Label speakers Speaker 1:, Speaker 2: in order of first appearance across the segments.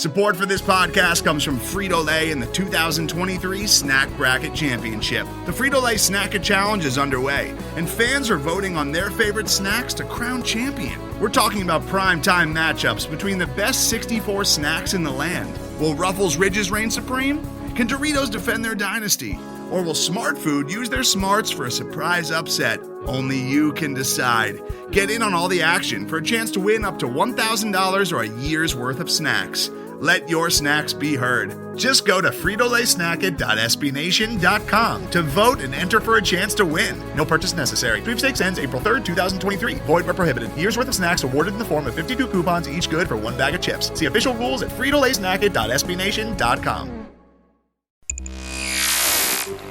Speaker 1: Support for this podcast comes from Frito-Lay and the 2023 Snack Bracket Championship. The Frito-Lay Snack-It Challenge is underway, and fans are voting on their favorite snacks to crown champion. We're talking about prime-time matchups between the best 64 snacks in the land. Will Ruffles Ridges reign supreme? Can Doritos defend their dynasty? Or will Smart Food use their smarts for a surprise upset? Only you can decide. Get in on all the action for a chance to win up to $1,000 or a year's worth of snacks. Let your snacks be heard. Just go to fritolaysnacket.sbnation.com to vote and enter for a chance to win. No purchase necessary. Sweepstakes ends April 3rd, 2023. Void where prohibited. Year's worth of snacks awarded in the form of 52 coupons, each good for one bag of chips. See official rules at fritolaysnacket.sbnation.com.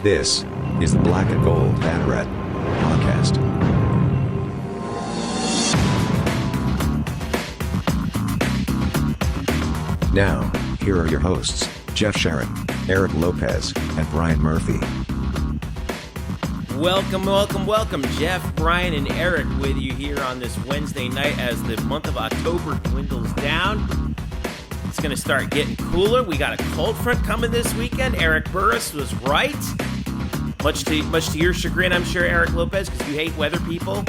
Speaker 2: This is the Black Gold Banneret Podcast. Now, here are your hosts, Jeff Sharon, Eric Lopez, and Brian Murphy.
Speaker 3: Welcome, Jeff, Brian, and Eric with you here on this Wednesday night as the month of October dwindles down. It's going to start getting cooler. We got a cold front coming this weekend. Eric Burris was right. Much to your chagrin, I'm sure, Eric Lopez, because you hate weather people.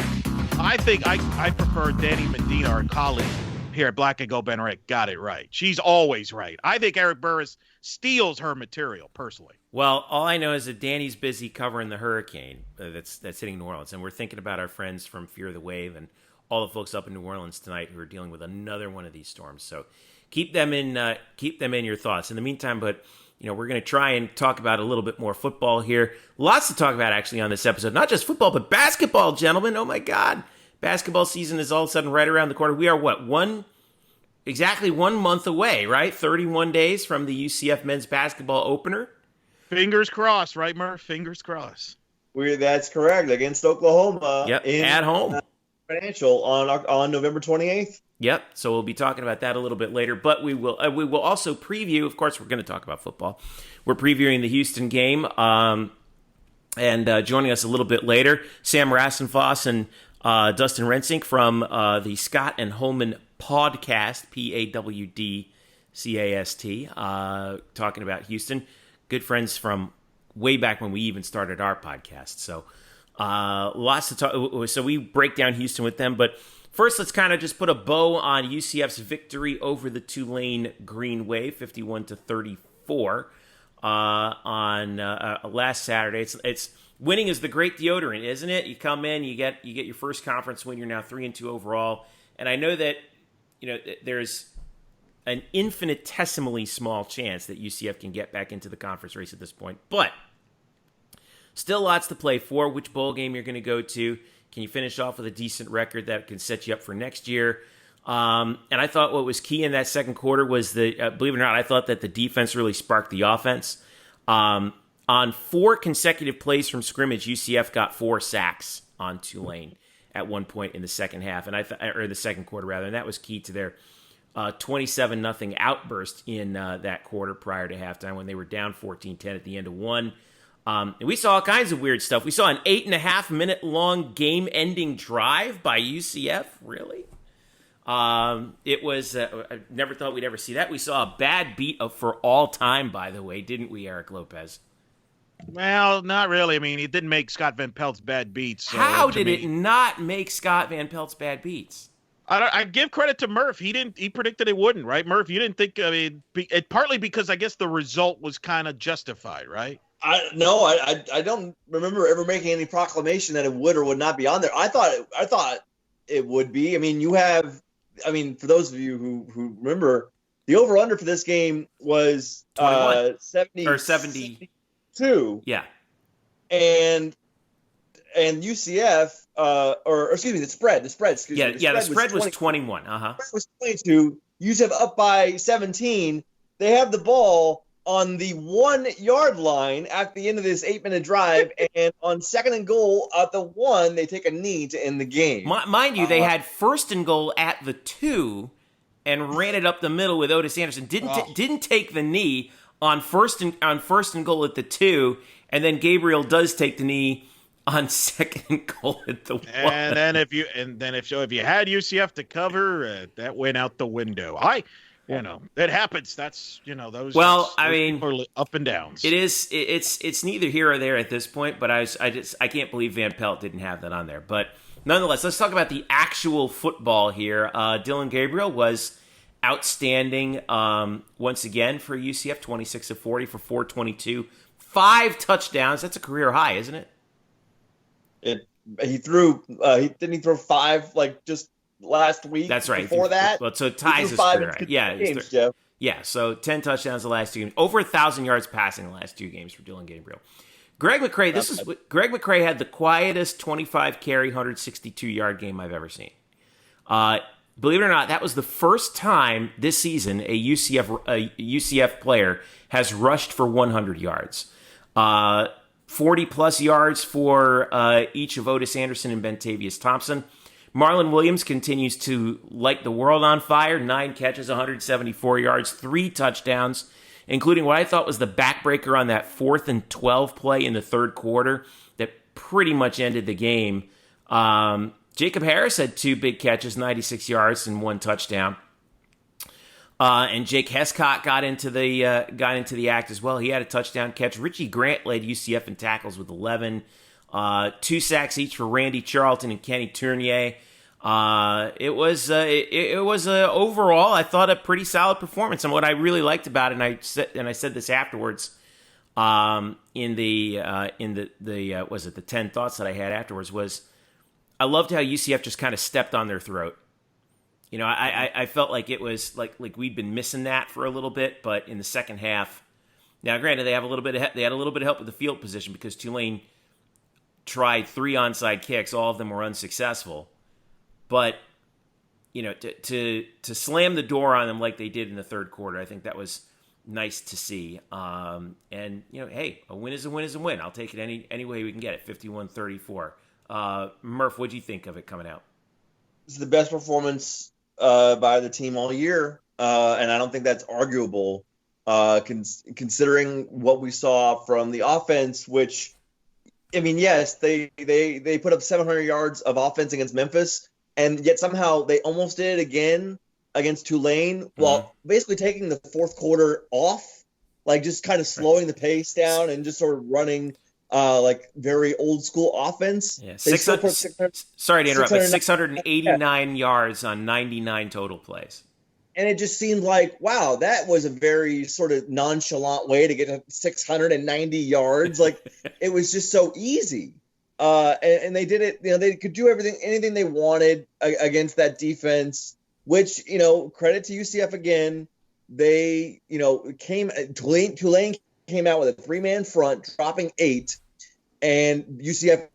Speaker 4: I think I prefer Danny Medina, our colleague here at Black Gold Banneret, got it right. She's always right. I think Eric Burris steals her material, personally.
Speaker 3: Well, all I know is that Danny's busy covering the hurricane that's hitting New Orleans, and we're thinking about our friends from Fear the Wave and all the folks up in New Orleans tonight who are dealing with another one of these storms. So keep them in your thoughts. In the meantime, but we're going to try and talk about a little bit more football here. Lots to talk about actually on this episode. Not just football, but basketball, gentlemen. Oh my God. Basketball season is all of a sudden right around the corner. We are exactly 1 month away, right? 31 days from the UCF men's basketball opener.
Speaker 4: Fingers crossed, right, Murph? Fingers crossed.
Speaker 5: That's correct. Against Oklahoma.
Speaker 3: Yep, at home.
Speaker 5: Financial on November 28th.
Speaker 3: Yep. So we'll be talking about that a little bit later, but we will also preview. Of course, we're going to talk about football. We're previewing the Houston game, and joining us a little bit later, Sam Rassenfoss and Dustin Rensink from the Scott and Holman Pawdcast, Pawdcast, talking about Houston. Good friends from way back when we even started our podcast. So lots to talk. So we break down Houston with them, but first, let's kind of just put a bow on UCF's victory over the Tulane Green Wave, 51-34, on last Saturday. It's winning is the great deodorant, isn't it? You come in, you get your first conference win. You're now 3-2 overall, and I know that there's an infinitesimally small chance that UCF can get back into the conference race at this point, but still lots to play for. Which bowl game you're going to go to? Can you finish off with a decent record that can set you up for next year? And I thought what was key in that second quarter was believe it or not, I thought that the defense really sparked the offense. On 4 consecutive plays from scrimmage, UCF got 4 sacks on Tulane at one point in the second half, or the second quarter rather, and that was key to their 27-0 outburst in that quarter prior to halftime when they were down 14-10 at the end of one. And we saw all kinds of weird stuff. We saw an 8.5-minute long game-ending drive by UCF. Really? It was. I never thought we'd ever see that. We saw a bad beat for all time, by the way, didn't we, Eric Lopez?
Speaker 4: Well, not really. I mean, it didn't make Scott Van Pelt's bad beats. So
Speaker 3: how did it not make Scott Van Pelt's bad beats?
Speaker 4: I give credit to Murph. He predicted it wouldn't, right, Murph? You didn't think. I mean, partly because I guess the result was kind of justified, right?
Speaker 5: I don't remember ever making any proclamation that it would or would not be on there. I thought it would be. I mean, for those of you who remember, the over-under for this game was 70
Speaker 3: or 70.
Speaker 5: 2.
Speaker 3: Yeah.
Speaker 5: And UCF, the spread. The spread
Speaker 3: was 21. Uh-huh.
Speaker 5: The spread was 22. UCF up by 17. They have the ball on the 1 yard line at the end of this 8-minute drive, and on second and goal at the 1, they take a knee to end the game.
Speaker 3: Mind you, they had first and goal at the 2 and ran it up the middle with Otis Anderson. Didn't take the knee on first and goal at the 2, and then Gabriel does take the knee on second goal at the 1.
Speaker 4: And then if you had UCF to cover, that went out the window. It happens. That's those.
Speaker 3: Well, I
Speaker 4: those
Speaker 3: mean,
Speaker 4: people are up and downs.
Speaker 3: It is. It's neither here or there at this point. But I can't believe Van Pelt didn't have that on there. But nonetheless, let's talk about the actual football here. Dillon Gabriel was outstanding once again for UCF. 26 of 40 for 422, 5 touchdowns. That's a career high, isn't it?
Speaker 5: He threw. Didn't he throw 5 just last week?
Speaker 3: That's right.
Speaker 5: Before that,
Speaker 3: well, so it ties his career. Yeah, yeah. So 10 touchdowns the last 2 games, over 1,000 yards passing the last 2 games for Dillon Gabriel. Greg McCrae. Greg McCrae had the quietest 25 carry, 162 yard game I've ever seen. Believe it or not, that was the first time this season a UCF player has rushed for 100 yards. 40-plus yards for each of Otis Anderson and Bentavious Thompson. Marlon Williams continues to light the world on fire. 9 catches, 174 yards, 3 touchdowns, including what I thought was the backbreaker on that 4th and 12 play in the third quarter that pretty much ended the game. Jacob Harris had 2 big catches, 96 yards, and 1 touchdown. And Jake Hescott got into the act as well. He had a touchdown catch. Richie Grant led UCF in tackles with 11. 2 sacks each for Randy Charlton and Kenny Tournier. It was overall, I thought, a pretty solid performance. And what I really liked about it, and I said this afterwards, in the 10 thoughts that I had afterwards, was I loved how UCF just kind of stepped on their throat. I felt like it was like we'd been missing that for a little bit, but in the second half, now granted they had a little bit of help with the field position because Tulane tried 3 onside kicks, all of them were unsuccessful. But to slam the door on them like they did in the third quarter, I think that was nice to see. And hey, a win is a win is a win. I'll take it any way we can get it. 51-34. Murph, what'd you think of it coming out?
Speaker 5: This is the best performance by the team all year, and I don't think that's arguable, considering what we saw from the offense. Which, I mean, yes, they put up 700 yards of offense against Memphis, and yet somehow they almost did it again against Tulane, while basically taking the fourth quarter off, just kind of slowing the pace down and just sort of running. Very old school offense.
Speaker 3: Yeah, 689 yards on 99 total plays.
Speaker 5: And it just seemed like, wow, that was a very sort of nonchalant way to get to 690 yards. It was just so easy. And they did it, they could do anything they wanted against that defense, which, credit to UCF again. They, Tulane came out with a 3-man front, dropping 8, and UCF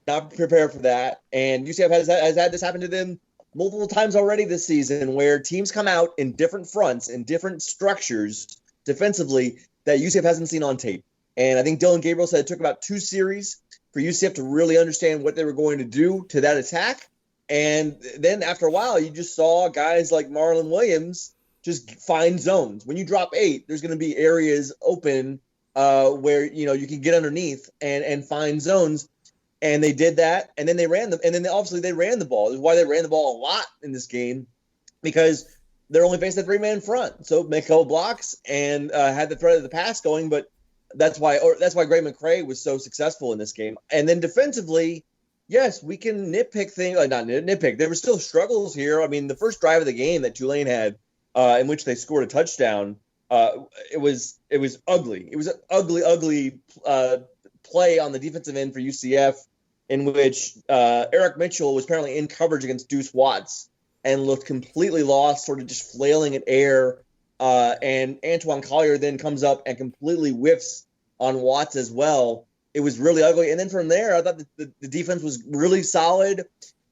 Speaker 5: not prepared for that. And UCF has had this happen to them multiple times already this season, where teams come out in different fronts, in different structures defensively that UCF hasn't seen on tape. And I think Dillon Gabriel said it took about 2 series for UCF to really understand what they were going to do to that attack. And then after a while, you just saw guys like Marlon Williams just find zones. When you drop 8, there's going to be areas open where you can get underneath and find zones. And they did that, and then they ran them, and then obviously they ran the ball. That's why they ran the ball a lot in this game, because they're only facing a 3-man front. So make a couple blocks and had the threat of the pass going. But that's why Greg McCrae was so successful in this game. And then defensively, yes, we can nitpick things. Not nitpick. There were still struggles here. I mean, the first drive of the game that Tulane had, in which they scored a touchdown, it was ugly. It was an ugly play on the defensive end for UCF, in which Eric Mitchell was apparently in coverage against Deuce Watts and looked completely lost, sort of just flailing in air. And Antoine Collier then comes up and completely whiffs on Watts as well. It was really ugly. And then from there, I thought the defense was really solid.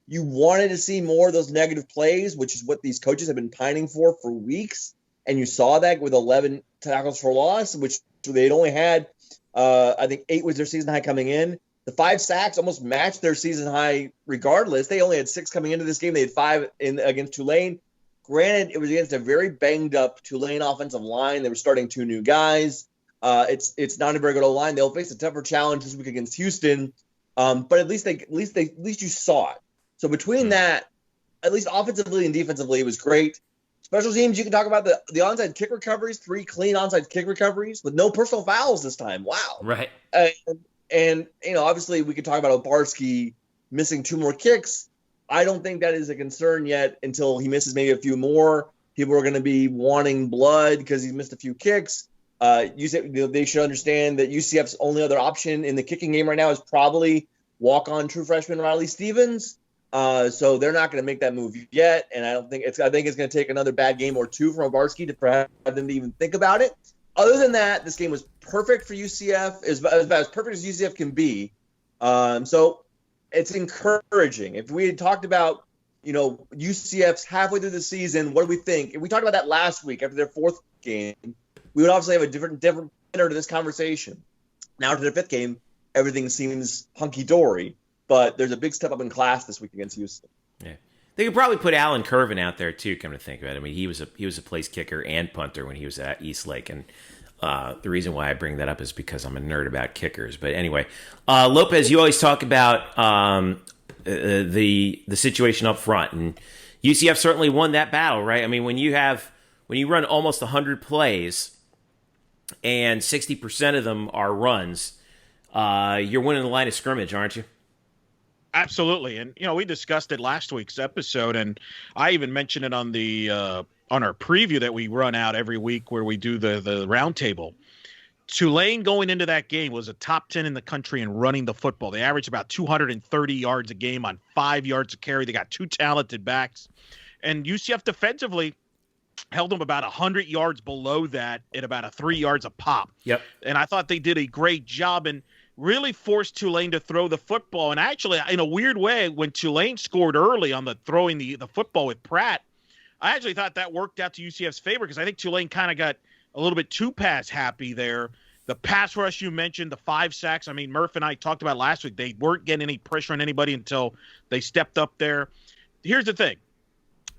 Speaker 5: You wanted to see more of those negative plays, which is what these coaches have been pining for weeks. And you saw that with 11 tackles for loss, which they'd only had, I think 8 was their season high coming in. The 5 sacks almost matched their season high regardless. They only had 6 coming into this game. They had 5 against Tulane. Granted, it was against a very banged-up Tulane offensive line. They were starting 2 new guys. It's not a very good O-line. They'll face a tougher challenge this week against Houston. But at least you saw it. So between that, at least offensively and defensively, it was great. Special teams, you can talk about the onside kick recoveries, 3 clean onside kick recoveries with no personal fouls this time. Wow.
Speaker 3: Right.
Speaker 5: And obviously we could talk about Obarski missing 2 more kicks. I don't think that is a concern yet until he misses maybe a few more. People are going to be wanting blood because he's missed a few kicks. UCF, they should understand that UCF's only other option in the kicking game right now is probably walk-on true freshman Riley Stevens. So they're not going to make that move yet, and I think it's going to take another bad game or 2 from Obarski to have them to even think about it. Other than that, this game was perfect for UCF, as perfect as UCF can be. So it's encouraging. If we had talked about, UCF's halfway through the season, what do we think? If we talked about that last week after their 4th game, we would obviously have a different tenor to this conversation. Now to their 5th game, everything seems hunky-dory, but there's a big step up in class this week against UCF.
Speaker 3: Yeah. They could probably put Alan Curvin out there too, come to think of it. I mean, he was a place kicker and punter when he was at Eastlake, and the reason why I bring that up is because I'm a nerd about kickers. But anyway, Lopez, you always talk about the situation up front, and UCF certainly won that battle, right? I mean, when you run almost 100 plays and 60% of them are runs, you're winning the line of scrimmage, aren't you?
Speaker 4: Absolutely. And, we discussed it last week's episode, and I even mentioned it on the on our preview that we run out every week where we do the roundtable. Tulane going into that game was a top 10 in the country in running the football. They averaged about 230 yards a game on 5 yards a carry. They got 2 talented backs. And UCF defensively held them about 100 yards below that at about 3 yards a pop.
Speaker 3: Yep.
Speaker 4: And I thought they did a great job and really forced Tulane to throw the football. And actually, in a weird way, when Tulane scored early on the throwing the football with Pratt, I actually thought that worked out to UCF's favor because I think Tulane kind of got a little bit too pass happy there. The pass rush you mentioned, the 5 sacks. I mean, Murph and I talked about last week. They weren't getting any pressure on anybody until they stepped up there. Here's the thing.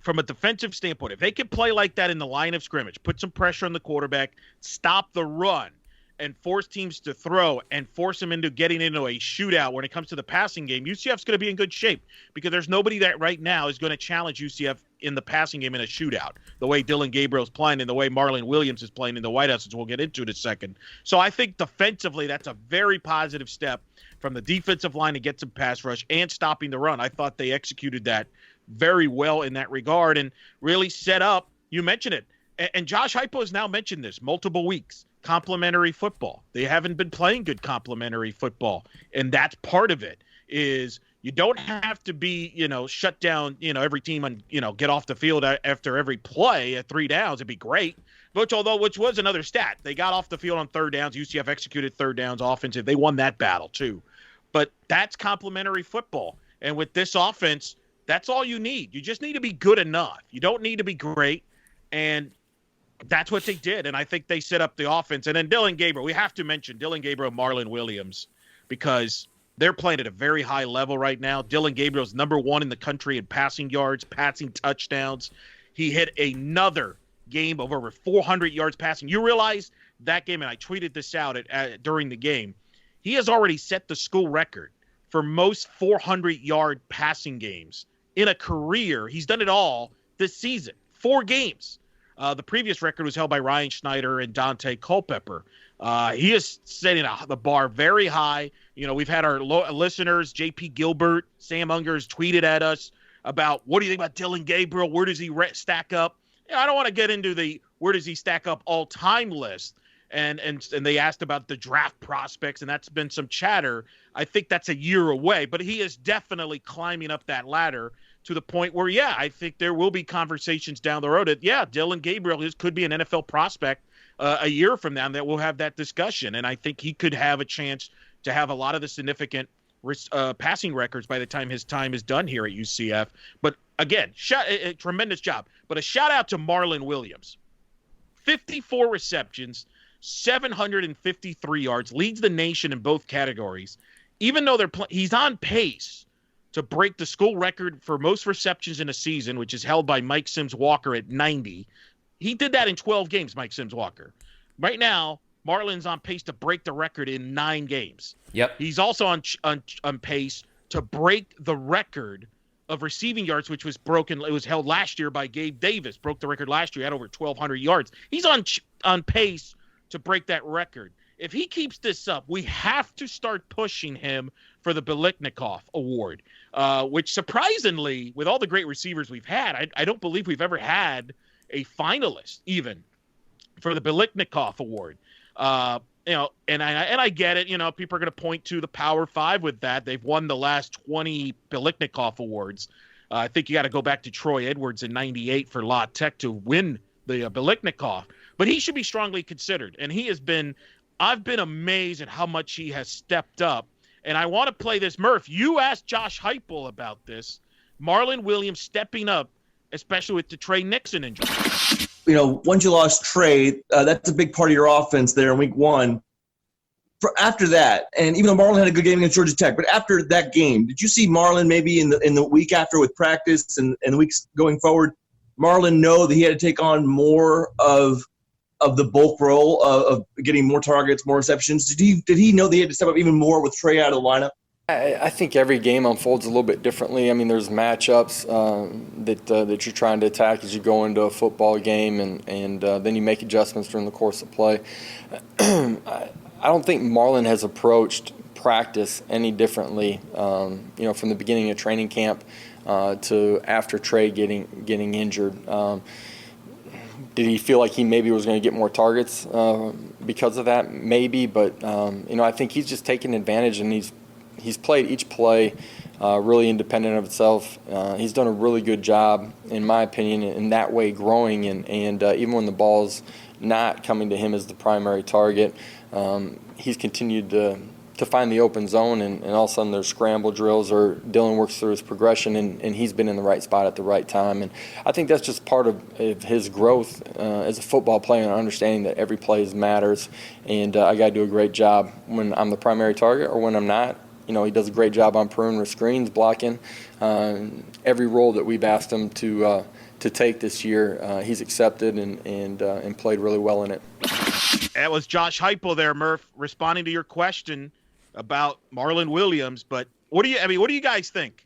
Speaker 4: From a defensive standpoint, if they could play like that in the line of scrimmage, put some pressure on the quarterback, stop the run, and force teams to throw and force them into getting into a shootout when it comes to the passing game, UCF's going to be in good shape because there's nobody that right now is going to challenge UCF in the passing game in a shootout, the way Dylan Gabriel's playing and the way Marlon Williams is playing in the White House, which we'll get into in a second. So I think defensively that's a very positive step from the defensive line to get some pass rush and stopping the run. I thought they executed that very well in that regard and really set up, you mentioned it, and Josh Heupel has now mentioned this multiple weeks, complementary football. They haven't been playing good complementary football, and that's part of it is you don't have to be, shut down, every team and, get off the field after every play at 3 downs. It'd be great. Which was another stat. They got off the field on 3rd downs. UCF executed 3rd downs offensive. They won that battle too. But that's complementary football. And with this offense, that's all you need. You just need to be good enough. You don't need to be great. And that's what they did. And I think they set up the offense. And then Dylan Gabriel, we have to mention Dylan Gabriel, Marlon Williams, because they're playing at a very high level right now. Dylan Gabriel's number 1 in the country in passing yards, passing touchdowns. He hit another game of over 400 yards passing. You realize that game, and I tweeted this out during the game, he has already set the school record for most 400-yard passing games in a career. He's done it all this season, 4 games. The previous record was held by Ryan Schneider and Dante Culpepper. He is setting the bar very high. We've had our listeners, J.P. Gilbert, Sam Ungers tweeted at us about what do you think about Dylan Gabriel? Where does he stack up? I don't want to get into the where does he stack up all-time list. And they asked about the draft prospects, and that's been some chatter. I think that's a year away, but he is definitely climbing up that ladder to the point where, I think there will be conversations down the road that, Dylan Gabriel could be an NFL prospect a year from now that we'll have that discussion. And I think he could have a chance to have a lot of the significant passing records by the time his time is done here at UCF. But again, a tremendous job. But a shout out to Marlon Williams. 54 receptions, 753 yards, leads the nation in both categories. Even though he's on pace to break the school record for most receptions in a season, which is held by Mike Sims-Walker at 90. He did that in 12 games, Mike Sims-Walker. Right now, Marlon's on pace to break the record in 9 games.
Speaker 3: Yep.
Speaker 4: He's also on pace to break the record of receiving yards, which was broken. It was held last year by Gabe Davis, broke the record last year. He had over 1,200 yards. He's on pace to break that record. If he keeps this up, we have to start pushing him for the Biletnikoff Award, which surprisingly, with all the great receivers we've had, I don't believe we've ever had a finalist even for the Biletnikoff Award. And I get it. People are going to point to the Power Five with that. They've won the last 20 Biletnikoff Awards. I think you got to go back to Troy Edwards in '98 for La Tech to win the Biletnikoff. But he should be strongly considered, and he has been. I've been amazed at how much he has stepped up. And I want to play this. Murph, you asked Josh Heupel about this. Marlon Williams stepping up, especially with the Trey Nixon injury.
Speaker 5: Once you lost Trey, that's a big part of your offense there in week one. After that, and even though Marlon had a good game against Georgia Tech, but after that game, did you see Marlon maybe in the week after with practice and the weeks going forward, Marlon know that he had to take on more of the bulk role of getting more targets, more receptions? Did he know that he had to step up even more with Trey out of the lineup?
Speaker 6: I think every game unfolds a little bit differently. I mean, there's matchups that you're trying to attack as you go into a football game, and then you make adjustments during the course of play. I don't think Marlon has approached practice any differently, from the beginning of training camp to after Trey getting injured. Did he feel like he maybe was going to get more targets because of that? Maybe, but I think he's just taken advantage, and he's played each play really independent of itself. He's done a really good job, in my opinion, in that way, growing, and even when the ball's not coming to him as the primary target, he's continued to find the open zone, and all of a sudden there's scramble drills or Dylan works through his progression, and he's been in the right spot at the right time. And I think that's just part of his growth as a football player, and understanding that every play matters, and I got to do a great job when I'm the primary target or when I'm not. He does a great job on perimeter screens, blocking. Every role that we've asked him to take this year, he's accepted and played really well in it.
Speaker 4: That was Josh Heupel there, Murph, responding to your question about Marlon Williams. But what do you guys think?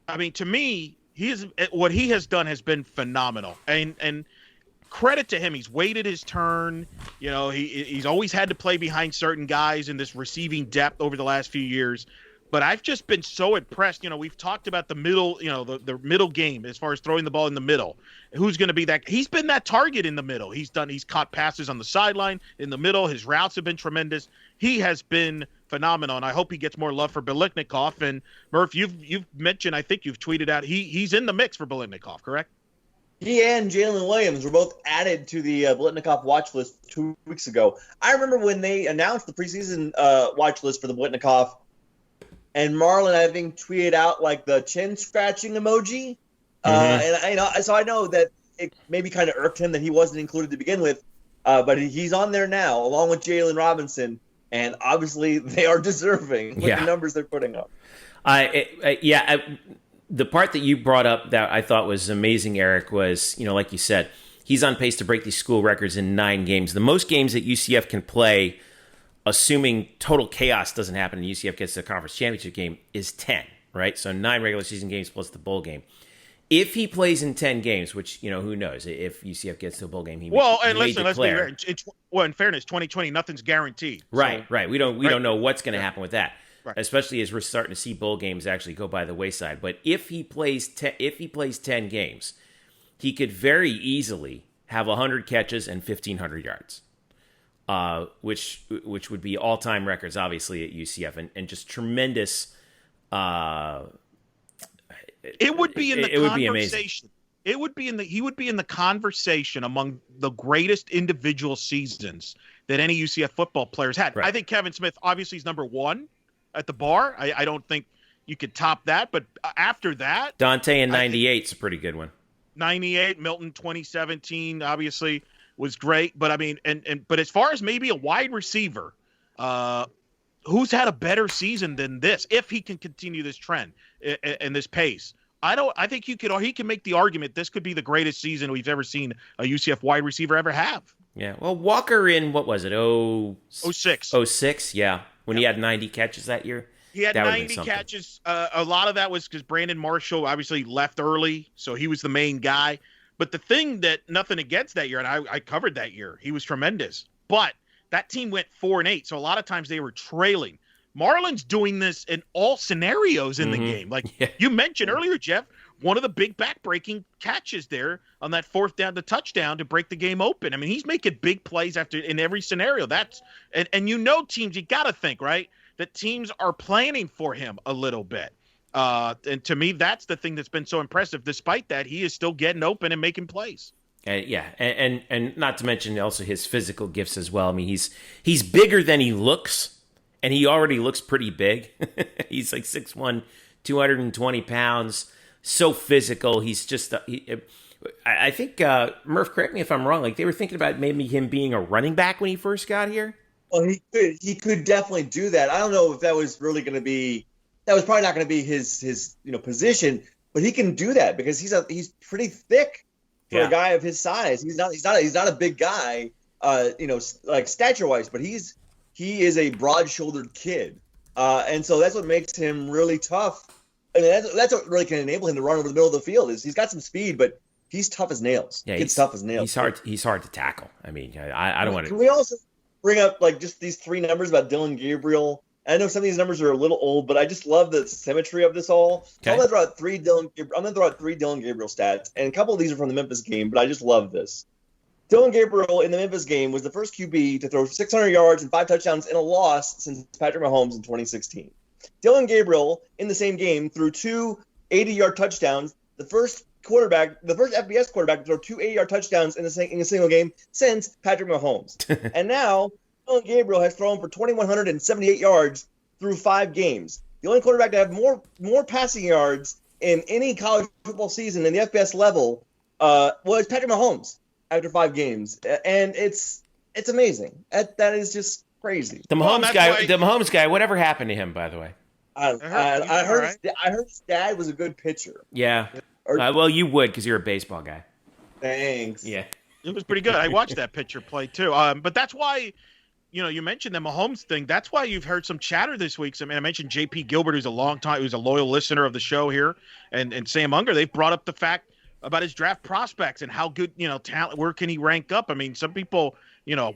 Speaker 4: I mean, to me, what he has done has been phenomenal, and credit to him. He's waited his turn. He's always had to play behind certain guys in this receiving depth over the last few years. But I've just been so impressed. We've talked about the middle, the middle game as far as throwing the ball in the middle. Who's going to be that? He's been that target in the middle. He's caught passes on the sideline in the middle. His routes have been tremendous. He has been phenomenal, and I hope he gets more love for Biletnikoff. And Murph, you've mentioned, I think you've tweeted out, he's in the mix for Biletnikoff, correct?
Speaker 5: He and Jalen Williams were both added to the Biletnikoff watch list 2 weeks ago. I remember when they announced the preseason watch list for the Biletnikoff, and Marlon, I think, tweeted out like the chin scratching emoji. So I know that it maybe kind of irked him that he wasn't included to begin with, but he's on there now along with Jalen Robinson, and obviously they are deserving with the numbers they're putting up.
Speaker 3: The part that you brought up that I thought was amazing, Eric, was, like you said, he's on pace to break these school records in 9 games. The most games that UCF can play, assuming total chaos doesn't happen and UCF gets to the conference championship game, is 10, right? So 9 regular season games plus the bowl game. If he plays in 10 games, which, who knows, if UCF gets to a bowl game, he may
Speaker 4: let's be fair. In fairness, 2020, nothing's guaranteed.
Speaker 3: Right. We don't know what's going to happen with that. Right. Especially as we're starting to see bowl games actually go by the wayside. But if he plays 10 games, he could very easily have 100 catches and 1,500 yards, which would be all-time records, obviously, at UCF, and just tremendous.
Speaker 4: It would be in the
Speaker 3: conversation. Would be amazing.
Speaker 4: It would be he would be in the conversation among the greatest individual seasons that any UCF football players had. Right. I think Kevin Smith obviously is number 1 at the bar. I don't think you could top that. But after that,
Speaker 3: Dante in '98 is a pretty good one.
Speaker 4: 98, Milton 2017 obviously was great. But I mean, but as far as maybe a wide receiver, who's had a better season than this if he can continue this trend and this pace? I think he can make the argument this could be the greatest season we've ever seen a UCF wide receiver ever have.
Speaker 3: Yeah. Well, Walker in, what was it?
Speaker 4: 06.
Speaker 3: 06, yeah. When he had 90 catches that year.
Speaker 4: He had
Speaker 3: that
Speaker 4: 90 catches. A lot of that was because Brandon Marshall obviously left early, so he was the main guy. But the thing that nothing against that year, and I covered that year, he was tremendous. But that team went 4-8, so a lot of times they were trailing. Marlon's doing this in all scenarios in the game. Like you mentioned earlier, Jeff, one of the big back-breaking catches there on that fourth down to touchdown to break the game open. I mean, he's making big plays in every scenario. And teams, you got to think, right, that teams are planning for him a little bit. And to me, that's the thing that's been so impressive. Despite that, he is still getting open and making plays.
Speaker 3: And not to mention also his physical gifts as well. I mean, he's bigger than he looks, and he already looks pretty big. He's like 6'1", 220 pounds, so physical. He's just I think Murph, correct me if I'm wrong. Like they were thinking about maybe him being a running back when he first got here.
Speaker 5: Well, he could definitely do that. I don't know if that was really going to be. That was probably not going to be his position, but he can do that because he's pretty thick for a guy of his size. He's not a big guy, like stature wise, but he is a broad-shouldered kid, and so that's what makes him really tough. I mean, that's what really can enable him to run over the middle of the field. Is he's got some speed, but he's tough as nails. Yeah, he's tough as nails.
Speaker 3: He's hard to tackle. I mean, I don't want to.
Speaker 5: Can we also bring up like just these three numbers about Dillon Gabriel? I know some of these numbers are a little old, but I just love the symmetry of this all. Okay. I'm gonna throw out three Dillon Gabriel stats, and a couple of these are from the Memphis game, but I just love this. Dillon Gabriel in the Memphis game was the first QB to throw 600 yards and 5 touchdowns in a loss since Patrick Mahomes in 2016. Dillon Gabriel in the same game threw 2 80-yard touchdowns. The first FBS quarterback to throw 2 80-yard touchdowns in a single game since Patrick Mahomes. And now Dillon Gabriel has thrown for 2,178 yards through 5 games. The only quarterback to have more passing yards in any college football season in the FBS level was Patrick Mahomes after 5 games, and it's amazing. That is just crazy.
Speaker 3: The Mahomes guy. Whatever happened to him, by the way?
Speaker 5: I heard his dad was a good pitcher.
Speaker 3: Yeah. Well, you would because you're a baseball guy.
Speaker 5: Thanks.
Speaker 3: Yeah.
Speaker 4: It was pretty good. I watched that pitcher play too. But that's why. You mentioned the Mahomes thing. That's why you've heard some chatter this week. I mentioned J.P. Gilbert, who's a loyal listener of the show here, and Sam Unger. They've brought up the fact about his draft prospects and how good, talent, where can he rank up? I mean, some people,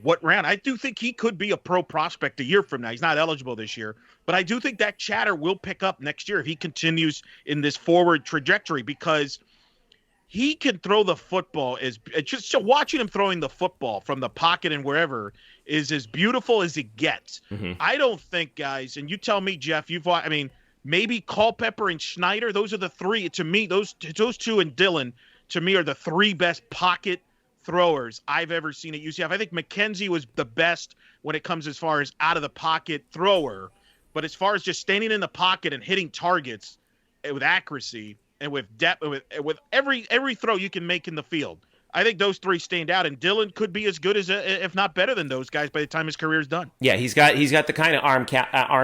Speaker 4: what round? I do think he could be a pro prospect a year from now. He's not eligible this year, but I do think that chatter will pick up next year if he continues in this forward trajectory because he can throw the football. Just watching him throwing the football from the pocket and wherever is as beautiful as it gets. Mm-hmm. I don't think, guys, and you tell me, Jeff, maybe Culpepper and Schneider, those are the three. To me, those two and Dillon, to me, are the 3 best pocket throwers I've ever seen at UCF. I think McKenzie was the best when it comes as far as out of the pocket thrower, but as far as just standing in the pocket and hitting targets with accuracy and with depth, with every throw you can make in the field, I think those 3 stand out, and Dillon could be as good as, if not better than those guys by the time his career is done.
Speaker 3: Yeah, he's got the kind of arm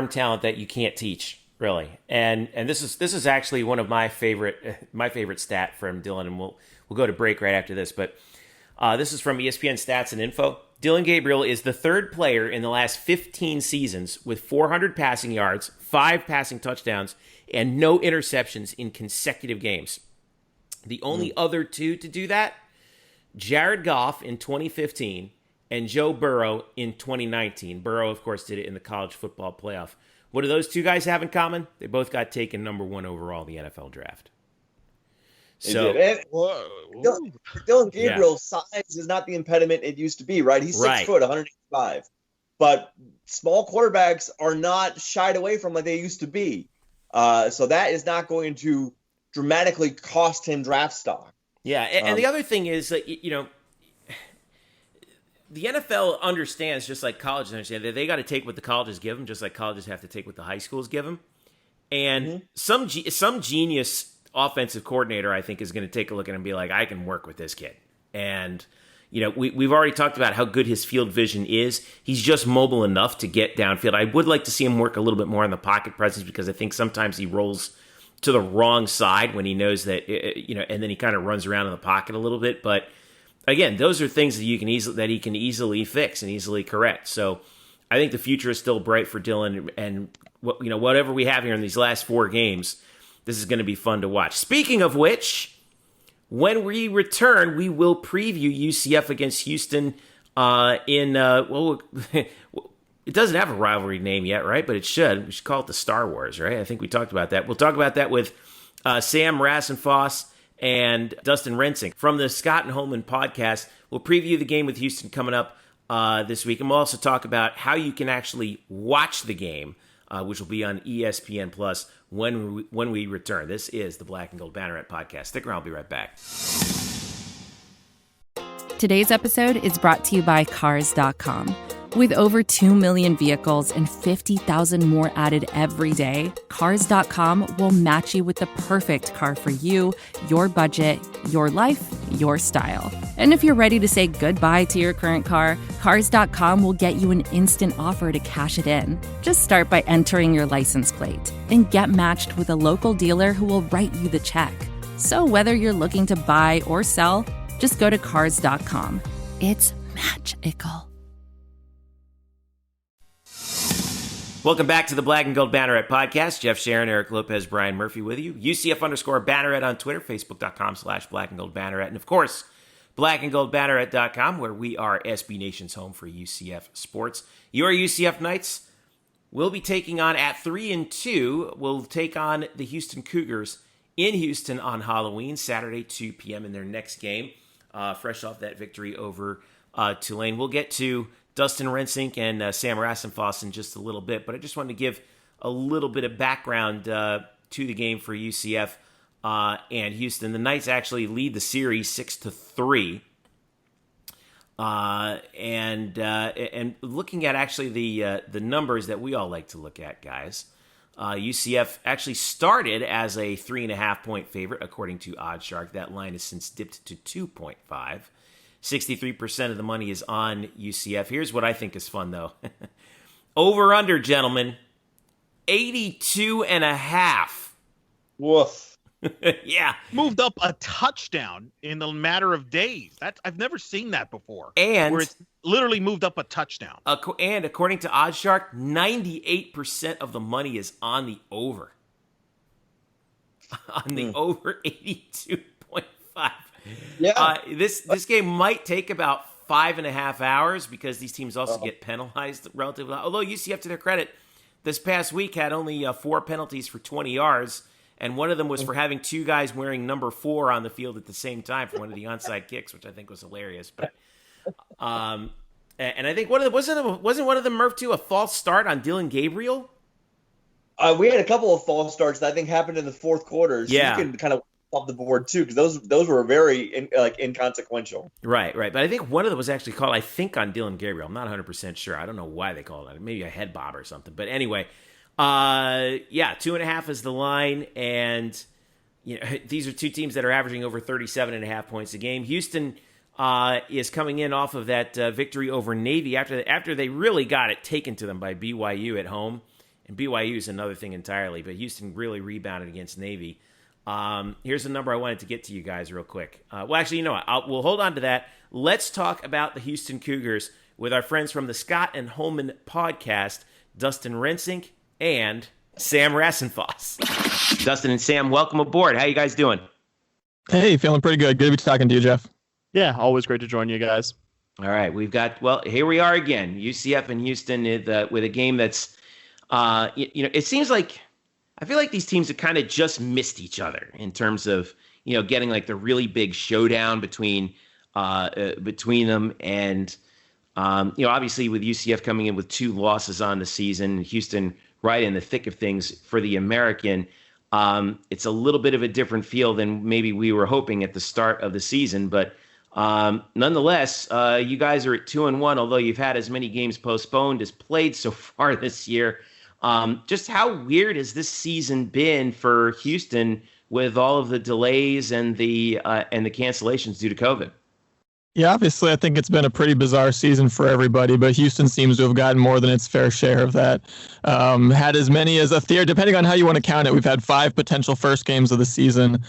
Speaker 3: talent that you can't teach, really. And this is actually one of my favorite stat from Dillon, and we'll go to break right after this. But this is from ESPN Stats and Info. Dillon Gabriel is the 3rd player in the last 15 seasons with 400 passing yards, 5 passing touchdowns, and no interceptions in consecutive games. The only other 2 to do that, Jared Goff in 2015 and Joe Burrow in 2019. Burrow, of course, did it in the college football playoff. What do those 2 guys have in common? They both got taken number 1 overall in the NFL draft. So,
Speaker 5: Dillon Gabriel's size is not the impediment it used to be, right? He's 6 foot, 185. But small quarterbacks are not shied away from like they used to be. So that is not going to dramatically cost him draft stock.
Speaker 3: Yeah, and the other thing is that, the NFL understands, just like colleges understand, that they got to take what the colleges give them, just like colleges have to take what the high schools give them. And some genius offensive coordinator, I think, is going to take a look at him and be like, I can work with this kid. And, we've already talked about how good his field vision is. He's just mobile enough to get downfield. I would like to see him work a little bit more on the pocket presence because I think sometimes he rolls to the wrong side when he knows that, and then he kind of runs around in the pocket a little bit. But again, those are things that he can easily fix and easily correct. So I think the future is still bright for Dylan, and whatever we have here in these last 4 games, this is going to be fun to watch. Speaking of which, when we return, we will preview UCF against Houston it doesn't have a rivalry name yet, right? But it should. We should call it the Star Wars, right? I think we talked about that. We'll talk about that with Sam Rassenfoss and Dustin Rensink from the Scott and Holman Podcast. We'll preview the game with Houston coming up this week, and we'll also talk about how you can actually watch the game, which will be on ESPN Plus when we return. This is the Black and Gold Banneret Podcast. Stick around. I'll be right back.
Speaker 7: Today's episode is brought to you by Cars.com. With over 2 million vehicles and 50,000 more added every day, Cars.com will match you with the perfect car for you, your budget, your life, your style. And if you're ready to say goodbye to your current car, Cars.com will get you an instant offer to cash it in. Just start by entering your license plate and get matched with a local dealer who will write you the check. So whether you're looking to buy or sell, just go to Cars.com. It's magical.
Speaker 3: Welcome back to the Black and Gold Banneret Podcast. Jeff Sharon, Eric Lopez, Brian Murphy with you. UCF_Banneret on Twitter, Facebook.com/Black and Gold Banneret. And of course, blackandgoldbanneret.com, where we are SB Nation's home for UCF sports. Your UCF Knights will be taking on at 3-2. We'll take on the Houston Cougars in Houston on Halloween, Saturday, 2 p.m. in their next game, fresh off that victory over Tulane. We'll get to Dustin Rensink and Sam Rassenfoss in just a little bit, but I just wanted to give a little bit of background to the game for UCF and Houston. The Knights actually lead the series 6-3, and looking at actually the numbers that we all like to look at, guys. UCF actually started as a 3.5-point favorite according to OddsShark. That line has since dipped to 2.5. 63% of the money is on UCF. Here's what I think is fun, though. Over-under, gentlemen. 82.5.
Speaker 5: Woof.
Speaker 3: Yeah.
Speaker 4: Moved up a touchdown in the matter of days. I've never seen that before.
Speaker 3: And
Speaker 4: where it's literally moved up a touchdown.
Speaker 3: And according to OddsShark, 98% of the money is on the over. On the over 82.5.
Speaker 5: Yeah.
Speaker 3: This game might take about 5.5 hours because these teams also get penalized relatively. Although UCF, to their credit, this past week had only 4 penalties for 20 yards, and one of them was for having 2 guys wearing number 4 on the field at the same time for one of the onside kicks, which I think was hilarious. But and I think wasn't one of them, Murph, too, a false start on Dylan Gabriel?
Speaker 5: We had a couple of false starts that I think happened in the fourth quarter. So
Speaker 3: yeah.
Speaker 5: You can kind of off the board too, because those were very inconsequential.
Speaker 3: Right. But I think one of them was actually called, I think, on Dylan Gabriel. I'm not 100% sure. I don't know why they called it. Maybe a head bob or something. But anyway, 2.5 is the line, and these are 2 teams that are averaging over 37.5 points a game. Houston is coming in off of that victory over Navy after they really got it taken to them by BYU at home, and BYU is another thing entirely. But Houston really rebounded against Navy. Here's a number I wanted to get to you guys real quick. Well, actually, you know what? We'll hold on to that. Let's talk about the Houston Cougars with our friends from the Scott and Holman Podcast, Dustin Rensink and Sam Rassenfoss. Dustin and Sam, welcome aboard. How you guys doing?
Speaker 8: Hey, feeling pretty good. Good to be talking to you, Jeff.
Speaker 9: Yeah, always great to join you guys.
Speaker 3: All right, here we are again, UCF and Houston with a game that's, it seems like, I feel like these teams have kind of just missed each other in terms of, getting like the really big showdown between them. And, obviously with UCF coming in with 2 losses on the season, Houston right in the thick of things for the American. It's a little bit of a different feel than maybe we were hoping at the start of the season. But nonetheless, you guys are at 2-1, although you've had as many games postponed as played so far this year. Just how weird has this season been for Houston with all of the delays and the cancellations due to COVID?
Speaker 8: Yeah, obviously, I think it's been a pretty bizarre season for everybody, but Houston seems to have gotten more than its fair share of that. Had as many as depending on how you want to count it, we've had 5 potential first games of the season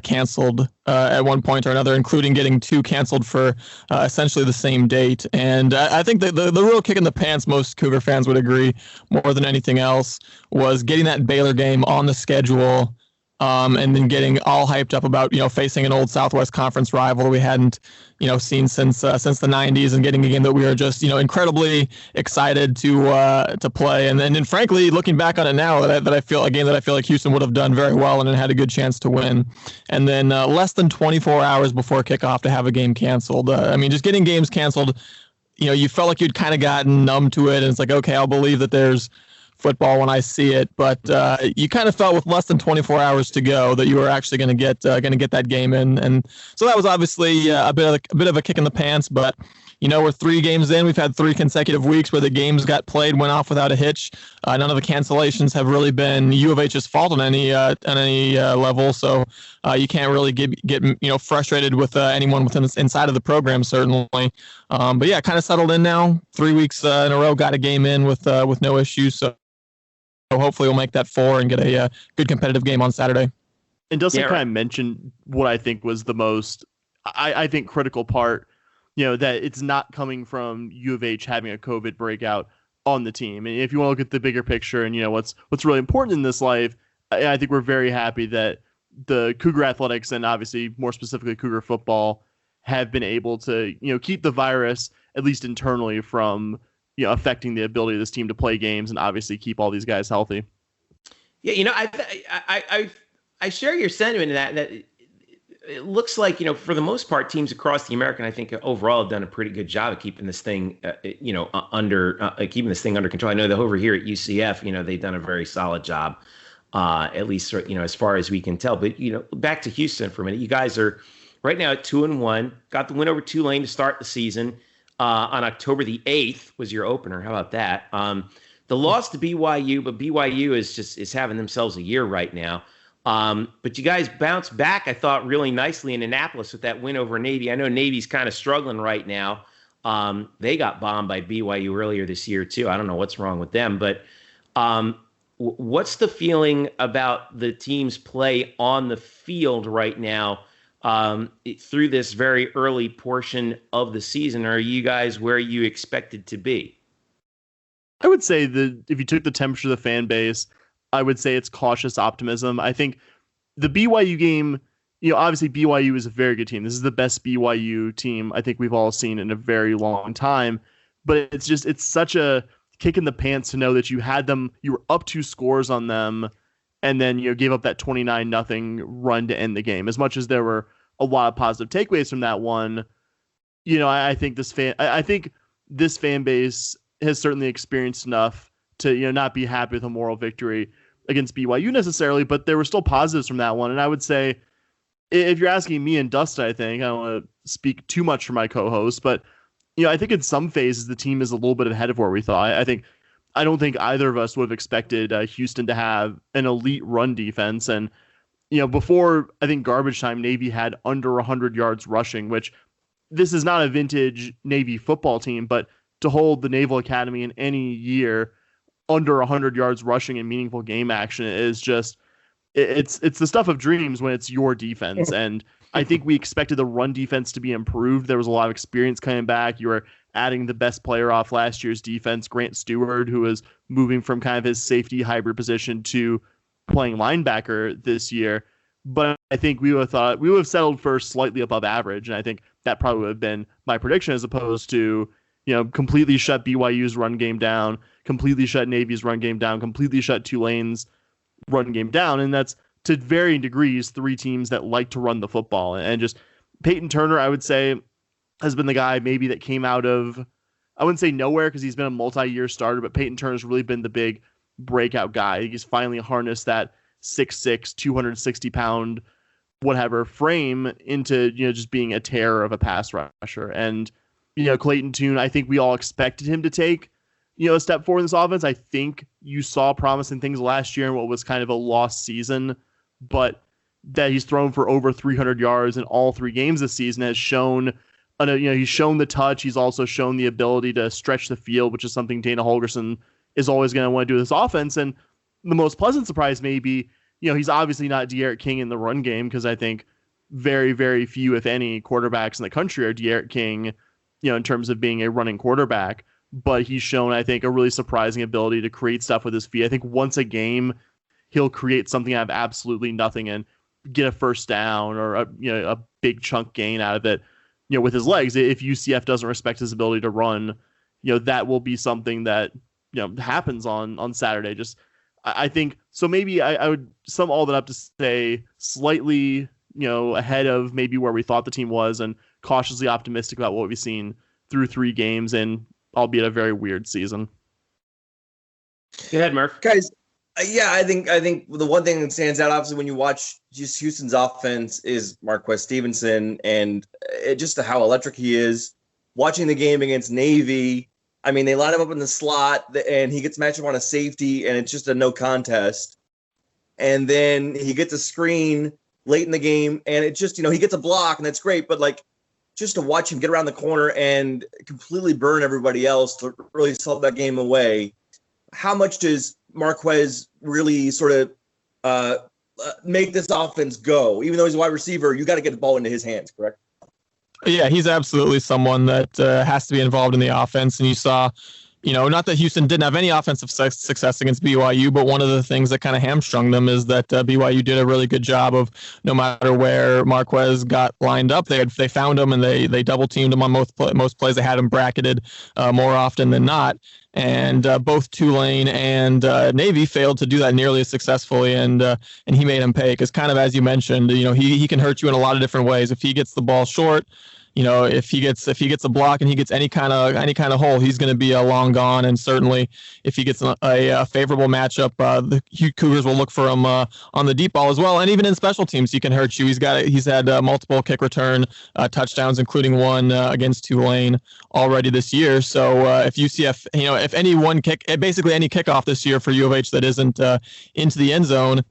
Speaker 8: canceled at one point or another, including getting 2 canceled for essentially the same date. And I think the real kick in the pants, most Cougar fans would agree, more than anything else, was getting that Baylor game on the schedule. And then getting all hyped up about, facing an old Southwest Conference rival that we hadn't, seen since the 90s, and getting a game that we were just, incredibly excited to play. And then, frankly, looking back on it now, that I feel like Houston would have done very well and had a good chance to win. And then less than 24 hours before kickoff to have a game canceled. Just getting games canceled, you felt like you'd kind of gotten numb to it, and it's like, okay, I'll believe that there's football when I see it, but you kind of felt with less than 24 hours to go that you were actually going to get that game in, and so that was obviously a bit of a kick in the pants. But we're 3 games in. We've had 3 consecutive weeks where the games got played, went off without a hitch. None of the cancellations have really been U of H's fault on any level, so you can't really get frustrated with anyone inside of the program, certainly. But yeah, kind of settled in now. 3 weeks in a row, got a game in with no issues. So hopefully we'll make that 4 and get a good competitive game on Saturday.
Speaker 9: And Dustin kind of mentioned what I think was the most, I think, critical part, that it's not coming from U of H having a COVID breakout on the team. And if you want to look at the bigger picture and, what's really important in this life, I think we're very happy that the Cougar Athletics, and obviously more specifically Cougar football, have been able to, keep the virus, at least internally, from affecting the ability of this team to play games and obviously keep all these guys healthy.
Speaker 3: Yeah, I share your sentiment in that it looks like, for the most part, teams across the American, I think overall have done a pretty good job of keeping this thing, under control. I know that over here at UCF, they've done a very solid job, at least, as far as we can tell. But, back to Houston for a minute. You guys are right now at 2-1, got the win over Tulane to start the season. On October the 8th was your opener. How about that? The loss to BYU, but BYU is having themselves a year right now. But you guys bounced back, I thought, really nicely in Annapolis with that win over Navy. I know Navy's kind of struggling right now. They got bombed by BYU earlier this year, too. I don't know what's wrong with them. But what's the feeling about the team's play on the field right now? Through this very early portion of the season? Are you guys where you expected to be?
Speaker 9: I would say that if you took the temperature of the fan base, I would say it's cautious optimism. I think the BYU game, obviously BYU is a very good team. This is the best BYU team I think we've all seen in a very long time. But it's such a kick in the pants to know that you were up 2 scores on them, and then gave up that 29-0 run to end the game. As much as there were a lot of positive takeaways from that one, I think this fan base has certainly experienced enough to not be happy with a moral victory against BYU necessarily, but there were still positives from that one. And I would say, if you're asking me and Dustin, I don't want to speak too much for my co-host, but I think in some phases the team is a little bit ahead of where we thought. I don't think either of us would have expected Houston to have an elite run defense. And, before, I think, garbage time, Navy had under 100 yards rushing, which this is not a vintage Navy football team, but to hold the Naval Academy in any year under 100 yards rushing in meaningful game action is just, it's the stuff of dreams when it's your defense. And I think we expected the run defense to be improved. There was a lot of experience coming back. You were adding the best player off last year's defense, Grant Stewart, who was moving from kind of his safety hybrid position to playing linebacker this year. But I think we would have settled for slightly above average. And I think that probably would have been my prediction, as opposed to, completely shut BYU's run game down, completely shut Navy's run game down, completely shut Tulane's run game down. And that's, to varying degrees, 3 teams that like to run the football. And just Peyton Turner, I would say, has been the guy maybe that came out of, I wouldn't say nowhere because he's been a multi-year starter, but Peyton Turner's really been the big breakout guy. He's finally harnessed that 6'6", 260-pound, whatever frame into, just being a terror of a pass rusher. And, Clayton Tune, I think we all expected him to take, a step forward in this offense. I think you saw promising things last year in what was kind of a lost season, but that he's thrown for over 300 yards in all 3 games this season has shown he's shown the touch. He's also shown the ability to stretch the field, which is something Dana Holgorsen is always going to want to do with his offense. And the most pleasant surprise may be, he's obviously not De'Aaron King in the run game, because I think very, very few, if any, quarterbacks in the country are De'Aaron King, in terms of being a running quarterback. But he's shown, I think, a really surprising ability to create stuff with his feet. I think once a game, he'll create something out of absolutely nothing and get a first down or a big chunk gain out of it, with his legs. If UCF doesn't respect his ability to run, that will be something that, happens on Saturday. Just, I think, so maybe I would sum all that up to say slightly, ahead of maybe where we thought the team was, and cautiously optimistic about what we've seen through 3 games and albeit a very weird season.
Speaker 3: Go ahead, Murph.
Speaker 5: Guys, yeah, I think the one thing that stands out, obviously, when you watch just Houston's offense, is Marquez Stevenson, and just how electric he is. Watching the game against Navy, I mean, they line him up in the slot, and he gets matched up on a safety, and it's just a no contest. And then he gets a screen late in the game, and it just, he gets a block, and that's great. But, just to watch him get around the corner and completely burn everybody else to really salt that game away, how much does Marquez really sort of make this offense go? Even though he's a wide receiver, you got to get the ball into his hands, correct?
Speaker 8: Yeah, he's absolutely someone that has to be involved in the offense. And you saw, not that Houston didn't have any offensive success against BYU, but one of the things that kind of hamstrung them is that BYU did a really good job of, no matter where Marquez got lined up, they found him and they double teamed him on most plays. They had him bracketed more often than not. And both Tulane and Navy failed to do that nearly as successfully, and he made him pay, because, kind of as you mentioned, he can hurt you in a lot of different ways. If he gets the ball short, if he gets a block and he gets any kind of hole, he's going to be long gone. And certainly, if he gets a favorable matchup, the Cougars will look for him on the deep ball as well. And even in special teams, he can hurt you. He's had multiple kick return touchdowns, including one against Tulane already this year. So if UCF, if any one kick, basically any kickoff this year for U of H that isn't into the end zone,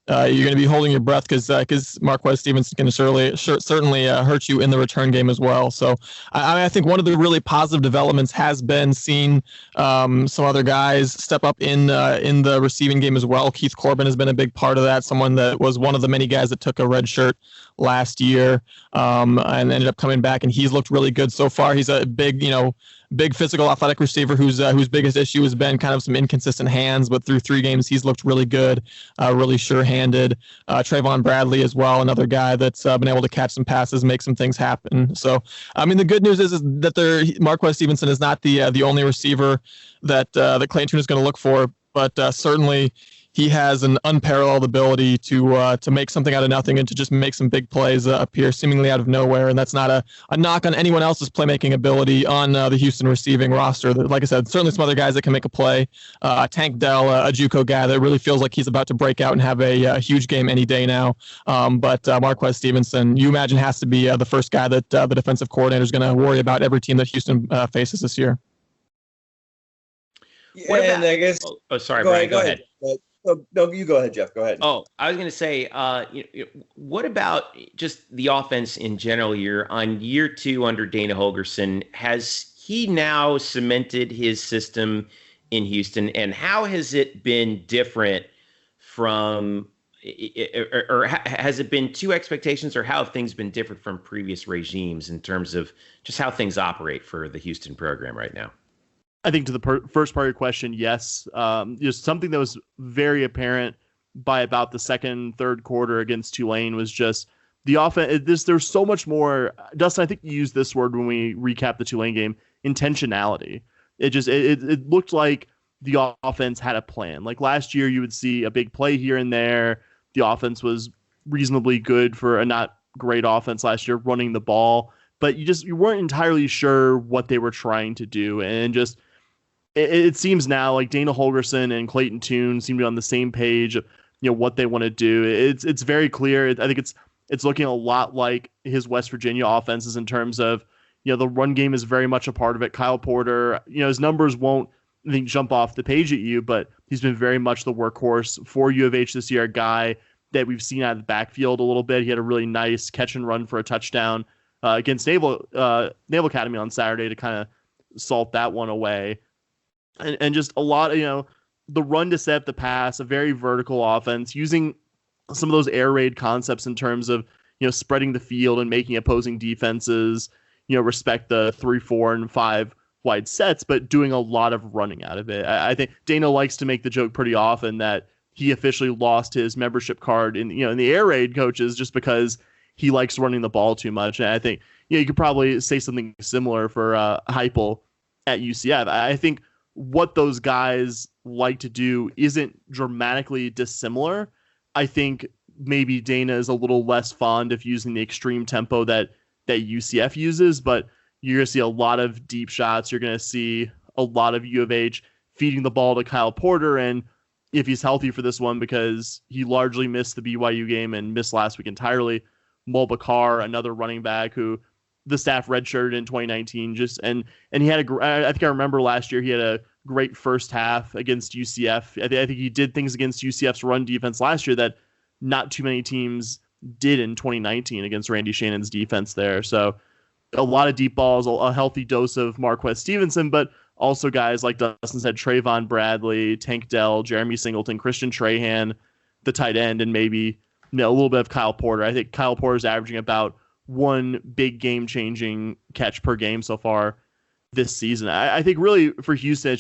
Speaker 8: you're going to be holding your breath, because Marquez Stevenson can certainly hurt you in the return game as well. So I think one of the really positive developments has been seeing some other guys step up in the receiving game as well. Keith Corbin has been a big part of that, someone that was one of the many guys that took a red shirt last year and ended up coming back, and he's looked really good so far. He's a big physical athletic receiver whose biggest issue has been kind of some inconsistent hands, but through 3 games he's looked really good, really sure-handed. Trayvon Bradley as well, another guy that's been able to catch some passes, make some things happen. So I mean, the good news is that Marquez Stevenson is not the only receiver that Clayton Tune is going to look for, but certainly he has an unparalleled ability to make something out of nothing and to just make some big plays appear seemingly out of nowhere. And that's not a knock on anyone else's playmaking ability on the Houston receiving roster. Like I said, certainly some other guys that can make a play. Tank Dell, a JUCO guy that really feels like he's about to break out and have a huge game any day now. But Marquez Stevenson, you imagine, has to be the first guy that the defensive coordinator is going to worry about every team that Houston faces this year.
Speaker 3: What about,
Speaker 5: I guess.
Speaker 3: Oh, sorry, Brian. Go ahead.
Speaker 5: No, you go ahead, Jeff. Go ahead.
Speaker 3: Oh, I was going to say, what about just the offense in general? You're on year 2 under Dana Holgorsen. Has he now cemented his system in Houston, and how has it been different from, or has it been to expectations, or how have things been different from previous regimes in terms of just how things operate for the Houston program right now?
Speaker 9: I think to the first part of your question, yes. Just something that was very apparent by about the second, third quarter against Tulane was just the offense. There's so much more. Dustin, I think you used this word when we recap the Tulane game: intentionality. It looked like the offense had a plan. Like last year, you would see a big play here and there. The offense was reasonably good for a not great offense last year, running the ball, but you weren't entirely sure what they were trying to do, and just. It seems now like Dana Holgorsen and Clayton Tune seem to be on the same page of what they want to do. It's very clear. I think it's looking a lot like his West Virginia offenses in terms of the run game is very much a part of it. Kyle Porter, his numbers won't jump off the page at you, but he's been very much the workhorse for U of H this year. A guy that we've seen out of the backfield a little bit. He had a really nice catch and run for a touchdown against Naval Academy on Saturday to kind of salt that one away. And just a lot of, the run to set up the pass, a very vertical offense, using some of those air raid concepts in terms of, spreading the field and making opposing defenses, respect the 3, 4, and 5 wide sets, but doing a lot of running out of it. I think Dana likes to make the joke pretty often that he officially lost his membership card in the air raid coaches just because he likes running the ball too much. And I think, you could probably say something similar for Heupel at UCF. I think what those guys like to do isn't dramatically dissimilar. I think maybe Dana is a little less fond of using the extreme tempo that UCF uses, but you're going to see a lot of deep shots. You're going to see a lot of U of H feeding the ball to Kyle Porter. And if he's healthy for this one, because he largely missed the BYU game and missed last week entirely, Mulbacar, another running back who the staff redshirted in 2019, and he had I think I remember last year he had a great first half against UCF. I think he did things against UCF's run defense last year that not too many teams did in 2019 against Randy Shannon's defense there. So a lot of deep balls, a healthy dose of Marquez Stevenson, but also guys like Dustin said, Trayvon Bradley, Tank Dell, Jeremy Singleton, Christian Trahan, the tight end, and maybe a little bit of Kyle Porter. I think Kyle Porter is averaging about one big game-changing catch per game so far this season. I think really for Houston,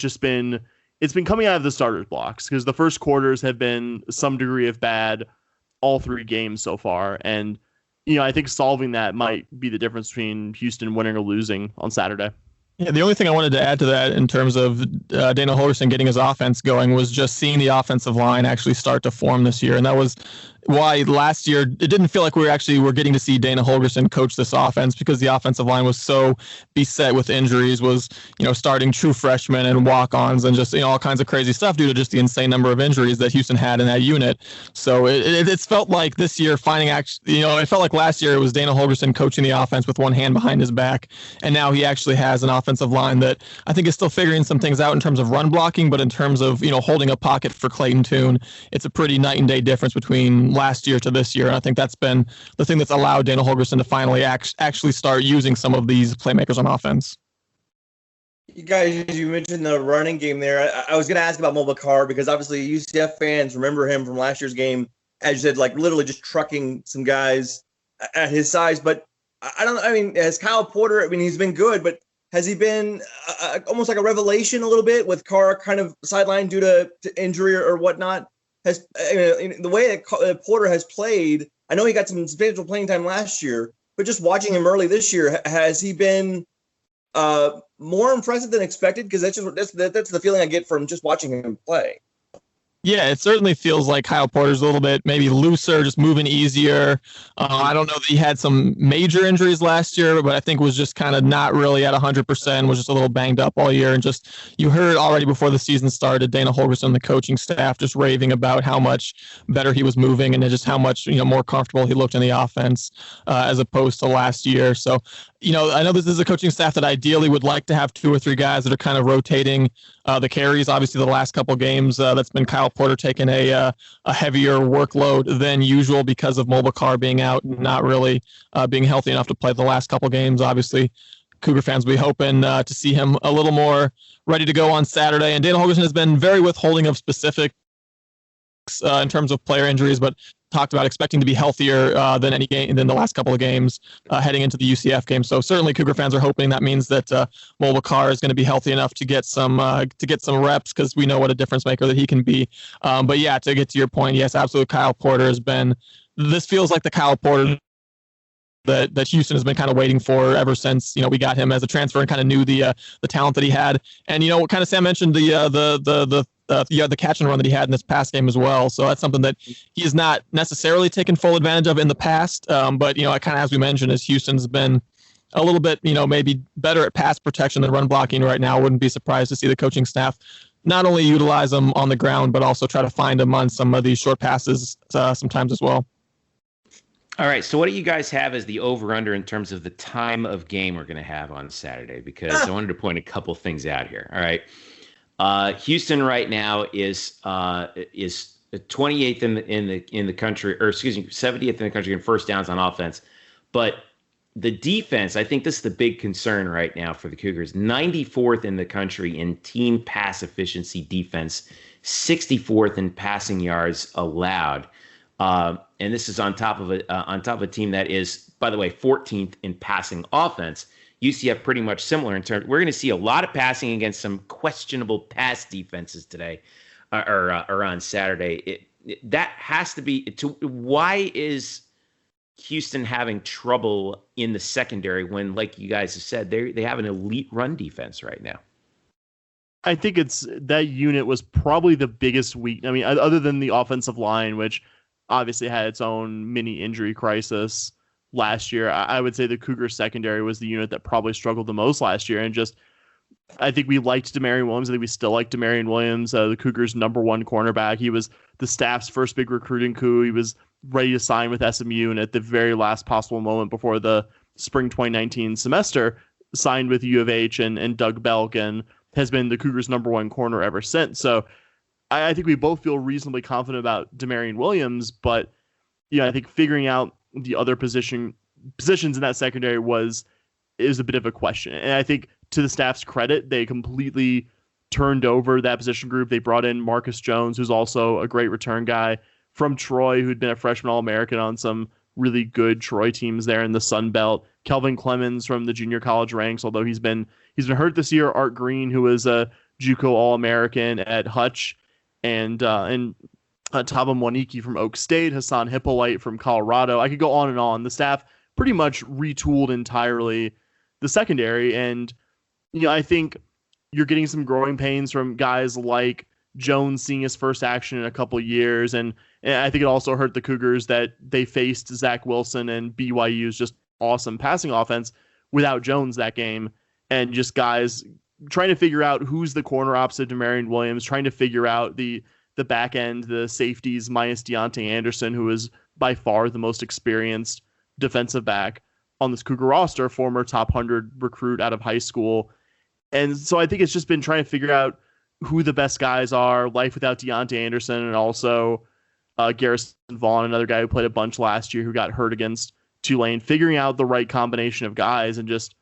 Speaker 9: it's been coming out of the starters blocks, because the first quarters have been some degree of bad all 3 games so far. And, I think solving that might be the difference between Houston winning or losing on Saturday.
Speaker 8: Yeah, the only thing I wanted to add to that in terms of Dana Holgorsen getting his offense going was just seeing the offensive line actually start to form this year. And that was why last year it didn't feel like we were getting to see Dana Holgorsen coach this offense, because the offensive line was so beset with injuries, was, starting true freshmen and walk-ons and just, all kinds of crazy stuff due to just the insane number of injuries that Houston had in that unit. So it felt like this year it felt like last year it was Dana Holgorsen coaching the offense with one hand behind his back. And now he actually has an offensive line that I think is still figuring some things out in terms of run blocking, but in terms of, holding a pocket for Clayton Tune, it's a pretty night and day difference between last year to this year. And I think that's been the thing that's allowed Dana Holgorsen to finally actually start using some of these playmakers on offense.
Speaker 5: You guys, you mentioned the running game there. I was going to ask about Mulbacar, because obviously UCF fans remember him from last year's game, as you said, like literally just trucking some guys at his size. But has Kyle Porter, he's been good, but has he been almost like a revelation a little bit, with Carr kind of sidelined due to injury or whatnot? The way that Porter has played, I know he got some substantial playing time last year, but just watching him early this year, has he been more impressive than expected? Because that's the feeling I get from just watching him play.
Speaker 8: Yeah, it certainly feels like Kyle Porter's a little bit maybe looser, just moving easier. I don't know that he had some major injuries last year, but I think was just kind of not really at 100%, was just a little banged up all year. And just, you heard already before the season started, Dana Holgorsen and the coaching staff just raving about how much better he was moving and just how much, more comfortable he looked in the offense as opposed to last year. So, I know this is a coaching staff that ideally would like to have 2 or 3 guys that are kind of rotating the carries. Obviously, the last couple games, that's been Kyle Porter taking a heavier workload than usual because of Mulbacar being out and not really being healthy enough to play the last couple games. Obviously, Cougar fans will be hoping to see him a little more ready to go on Saturday. And Dana Holgorsen has been very withholding of specifics in terms of player injuries, but talked about expecting to be healthier than the last couple of games heading into the UCF game. So certainly Cougar fans are hoping that means that Mulbacar is going to be healthy enough to get some reps, because we know what a difference maker that he can be. But yeah, to get to your point, yes, absolutely. Kyle Porter has been. This feels like the Kyle Porter that Houston has been kind of waiting for ever since we got him as a transfer and kind of knew the talent that he had. And kind of Sam mentioned the catch and run that he had in this past game as well. So that's something that he has not necessarily taken full advantage of in the past. But kind of as we mentioned, as Houston's been a little bit maybe better at pass protection than run blocking right now, wouldn't be surprised to see the coaching staff not only utilize them on the ground but also try to find them on some of these short passes sometimes as well.
Speaker 3: All right, so what do you guys have as the over-under in terms of the time of game we're going to have on Saturday? Because I wanted to point a couple things out here. All right, Houston right now is 28th in the country, or excuse me, 70th in the country in first downs on offense. But The defense, I think this is the big concern right now for the Cougars. 94th in the country in team pass efficiency defense, 64th in passing yards allowed. And this is on top of a team that is, by the way, 14th in passing offense. UCF pretty much similar in terms. We're going to see a lot of passing against some questionable pass defenses today, or on Saturday. That has to be. Why is Houston having trouble in the secondary when, like you guys have said, they have an elite run defense right now?
Speaker 9: I think it's that unit was probably the biggest weak. I mean, other than the offensive line, which obviously had its own mini injury crisis last year, I would say the Cougars secondary was the unit that probably struggled the most last year. And just, I think we liked Demarion Williams. I think we still like Demarion Williams, the Cougars' #1 cornerback. He was the staff's first big recruiting coup. He was ready to sign with SMU, and at the very last possible moment before the spring 2019 semester, signed with U of H and Doug Belk, and has been the Cougars' #1 corner ever since. So I think we both feel reasonably confident about Demarion Williams, but I think figuring out the other positions in that secondary is a bit of a question. And I think to the staff's credit, they completely turned over that position group. They brought in Marcus Jones, who's also a great return guy from Troy, who'd been a freshman All-American on some really good Troy teams there in the Sun Belt. Kelvin Clemens from the junior college ranks, although he's been hurt this year. Art Green, who was a JUCO All-American at Hutch, and Taba Mwaniki from Oak State, Hassan Hippolyte from Colorado. I could go on and on. The staff pretty much retooled entirely the secondary, and I think you're getting some growing pains from guys like Jones seeing his first action in a couple of years, and I think it also hurt the Cougars that they faced Zach Wilson and BYU's just awesome passing offense without Jones that game, and just guys trying to figure out who's the corner opposite Demarion Williams, trying to figure out the back end, the safeties minus Deontay Anderson, who is by far the most experienced defensive back on this Cougar roster, former top 100 recruit out of high school. And so I think it's just been trying to figure out who the best guys are, life without Deontay Anderson, and also Garrison Vaughn, another guy who played a bunch last year who got hurt against Tulane, figuring out the right combination of guys. And just,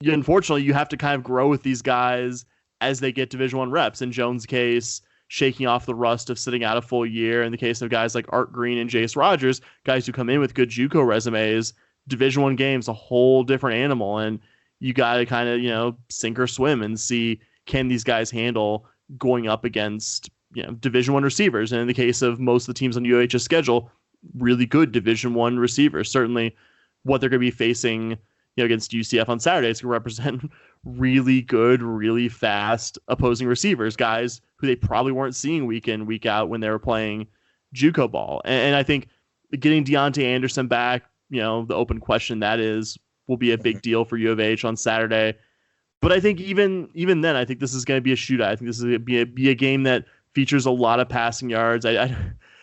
Speaker 9: unfortunately, you have to kind of grow with these guys as they get Division I reps. In Jones' case, shaking off the rust of sitting out a full year. In the case of guys like Art Green and Jace Rogers, guys who come in with good JUCO resumes, Division I games, a whole different animal. And you got to kind of, sink or swim and see, can these guys handle going up against, Division I receivers? And in the case of most of the teams on UH's schedule, really good Division I receivers. Certainly what they're going to be facing, against UCF on Saturday, it's going to represent really good, really fast opposing receivers, guys who they probably weren't seeing week in, week out when they were playing JUCO ball. And I think getting Deontay Anderson back, the open question that will be a big deal for U of H on Saturday. But I think even then, I think this is going to be a shootout. I think this is going to be a game that features a lot of passing yards. I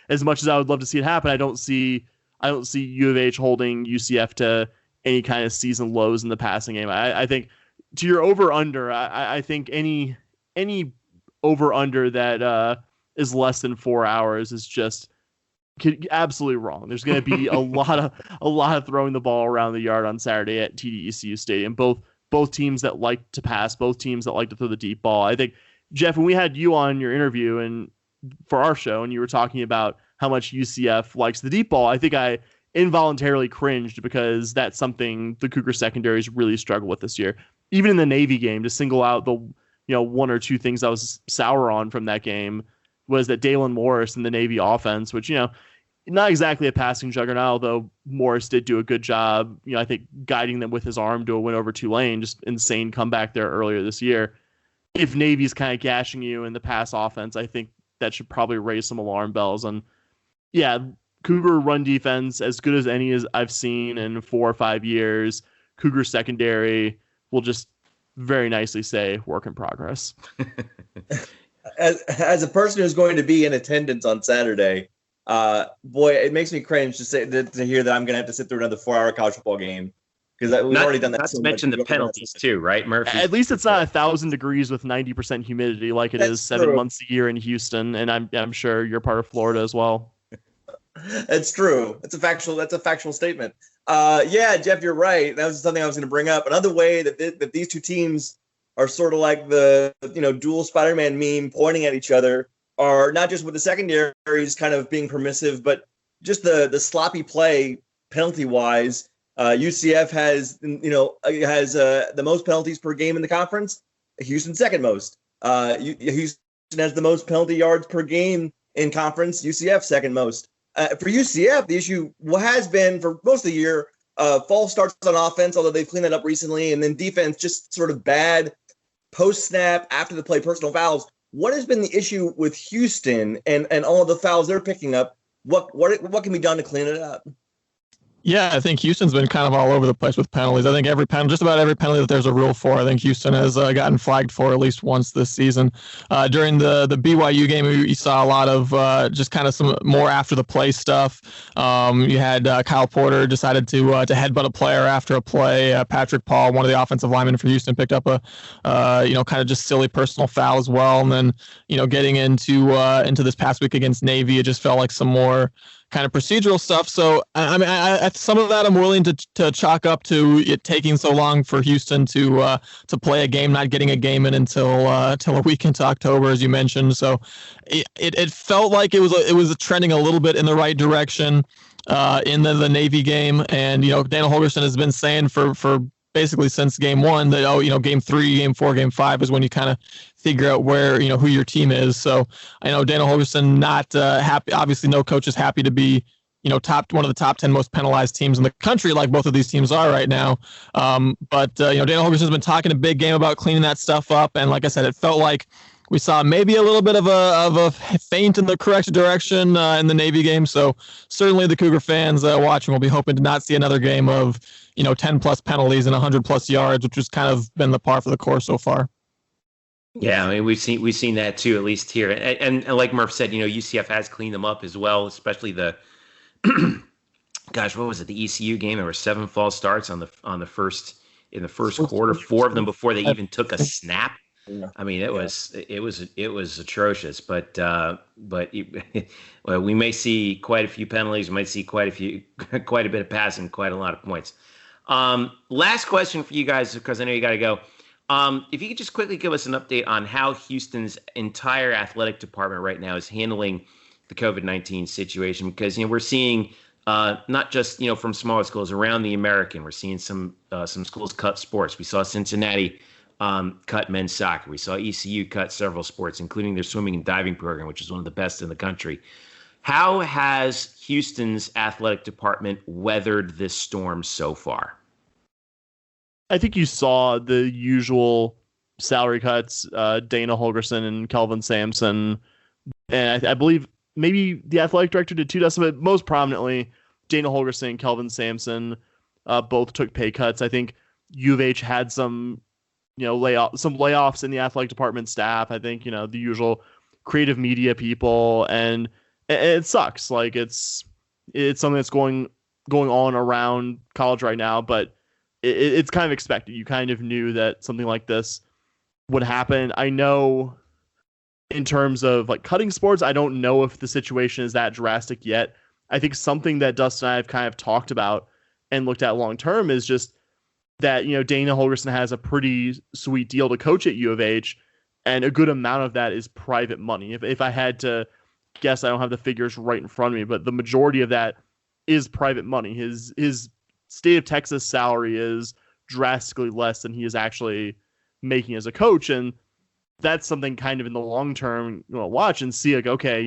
Speaker 9: as much as I would love to see it happen, I don't see U of H holding UCF to any kind of season lows in the passing game. I think to your over-under, I think any over-under that is less than 4 hours is just absolutely wrong. There's going to be a lot of throwing the ball around the yard on Saturday at TD-ECU Stadium. Both teams that like to pass, both teams that like to throw the deep ball. I think, Jeff, when we had you on your interview and for our show, and you were talking about how much UCF likes the deep ball, I think I involuntarily cringed because that's something the Cougar secondaries really struggle with this year. Even in the Navy game, to single out the one or two things I was sour on from that game was that Dalen Morris in the Navy offense, which not exactly a passing juggernaut, although Morris did do a good job. I think guiding them with his arm to a win over Tulane, just insane comeback there earlier this year. If Navy's kind of gashing you in the pass offense, I think that should probably raise some alarm bells. And yeah, Cougar run defense, as good as any as I've seen in 4 or 5 years. Cougar secondary will just very nicely say work in progress.
Speaker 5: As a person who's going to be in attendance on Saturday, boy, it makes me cringe to hear that I'm going to have to sit through another 4-hour college football game because we've already done that.
Speaker 3: Not to mention the penalties too, right, Murphy?
Speaker 9: At least it's not 1,000 degrees with 90% humidity like it is 7 months a year in Houston, and I'm sure you're part of Florida as well.
Speaker 5: That's true. That's a factual statement. Yeah, Jeff, you're right. That was something I was going to bring up. Another way that these two teams are sort of like the dual Spider-Man meme pointing at each other are not just with the secondaries kind of being permissive, but just the sloppy play penalty wise. UCF has the most penalties per game in the conference. Houston second most. Houston has the most penalty yards per game in conference. UCF second most. For UCF, the issue has been for most of the year false starts on offense, although they've cleaned that up recently, and then defense just sort of bad post snap after the play personal fouls. What has been the issue with Houston and all of the fouls they're picking up? What can be done to clean it up?
Speaker 8: Yeah, I think Houston's been kind of all over the place with penalties. I think just about every penalty that there's a rule for, I think Houston has gotten flagged for at least once this season. During the BYU game, you saw a lot of just kind of some more after the play stuff. You had Kyle Porter decided to headbutt a player after a play. Patrick Paul, one of the offensive linemen for Houston, picked up a kind of just silly personal foul as well. And then getting into this past week against Navy, it just felt like some more kind of procedural stuff. So I mean, some of that I'm willing to chalk up to it taking so long for Houston to play a game, not getting a game in until a week into October, as you mentioned. So it felt like it was trending a little bit in the right direction in the Navy game. And Dana Holgorsen has been saying for basically since game one that game 3, game 4, game 5 is when you kind of figure out where who your team is. So I know Dana Holgorsen not happy. Obviously, no coach is happy to be one of the top 10 most penalized teams in the country, like both of these teams are right now. But Dana Holgorsen's been talking a big game about cleaning that stuff up, and like I said, it felt like we saw maybe a little bit of a feint in the correct direction in the Navy game. So certainly the Cougar fans watching will be hoping to not see another game of 10 plus penalties and 100 plus yards, which has kind of been the par for the course so far.
Speaker 3: Yeah, I mean we've seen that too, at least here, and like Murph said, UCF has cleaned them up as well, especially the gosh, what was it? The ECU game. There were 7 false starts in the first quarter, 4 of them before they even took a snap. I mean, it was atrocious, but well, we may see quite a few penalties. We might see quite a bit of passing, quite a lot of points. Last question for you guys, because I know you got to go. If you could just quickly give us an update on how Houston's entire athletic department right now is handling the COVID-19 situation, because we're seeing not just from smaller schools around the American. We're seeing some schools cut sports. We saw Cincinnati cut men's soccer. We saw ECU cut several sports, including their swimming and diving program, which is one of the best in the country. How has Houston's athletic department weathered this storm so far?
Speaker 9: I think you saw the usual salary cuts, Dana Holgorsen and Kelvin Sampson. And I believe maybe the athletic director did too, Dustin, but most prominently, Dana Holgorsen and Kelvin Sampson both took pay cuts. I think U of H had some layoffs in the athletic department staff. I think, the usual creative media people, and it sucks. Like it's something that's going on around college right now, but it's kind of expected. You kind of knew that something like this would happen. I know in terms of like cutting sports, I don't know if the situation is that drastic yet. I think something that Dustin and I have kind of talked about and looked at long term is just that, Dana Holgorsen has a pretty sweet deal to coach at U of H, and a good amount of that is private money. If I had to guess, I don't have the figures right in front of me, but the majority of that is private money. His state of Texas salary is drastically less than he is actually making as a coach, and that's something kind of in the long term watch and see, like, okay,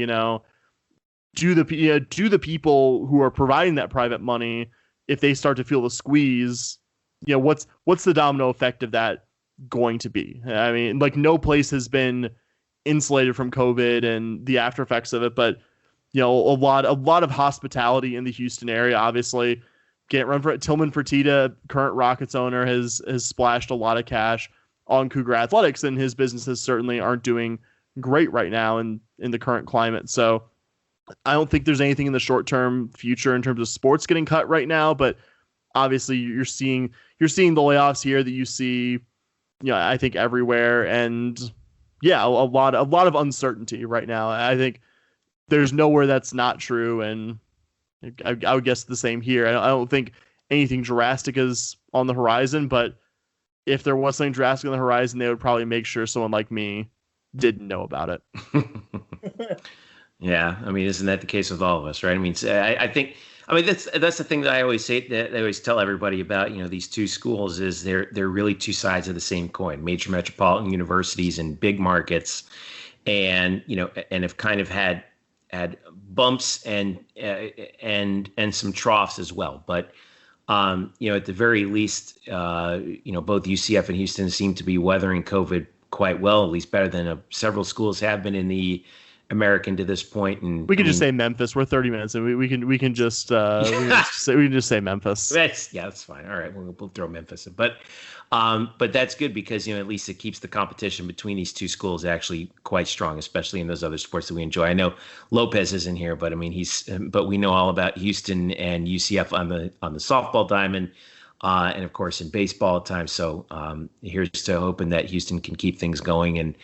Speaker 9: do the people who are providing that private money, if they start to feel the squeeze, what's the domino effect of that going to be? I mean, like, no place has been insulated from COVID and the after effects of it, but a lot of hospitality in the Houston area, obviously. Can't run for it. Tillman Fertitta, current Rockets owner, has splashed a lot of cash on Cougar athletics, and his businesses certainly aren't doing great right now in the current climate. So I don't think there's anything in the short-term future in terms of sports getting cut right now, but obviously you're seeing the layoffs here that you see, I think everywhere, and a lot of uncertainty right now. I think there's nowhere that's not true, and I would guess the same here. I don't think anything drastic is on the horizon, but if there was something drastic on the horizon, they would probably make sure someone like me didn't know about it.
Speaker 3: Yeah, I mean, isn't that the case with all of us, right? I mean, I think that's the thing that I always say, that I always tell everybody about, these two schools, is they're really two sides of the same coin. Major metropolitan universities in big markets, and have kind of had bumps and some troughs as well. But at the very least, both UCF and Houston seem to be weathering COVID quite well, at least better than several schools have been in the American to this point. And
Speaker 9: we can just say Memphis. We're 30 minutes, and we can just say Memphis.
Speaker 3: That's fine. All right, we'll throw Memphis in, but that's good because at least it keeps the competition between these two schools actually quite strong, especially in those other sports that we enjoy. I know Lopez isn't here, but I mean but we know all about Houston and UCF on the softball diamond, and of course in baseball at times. So here's to hoping that Houston can keep things going and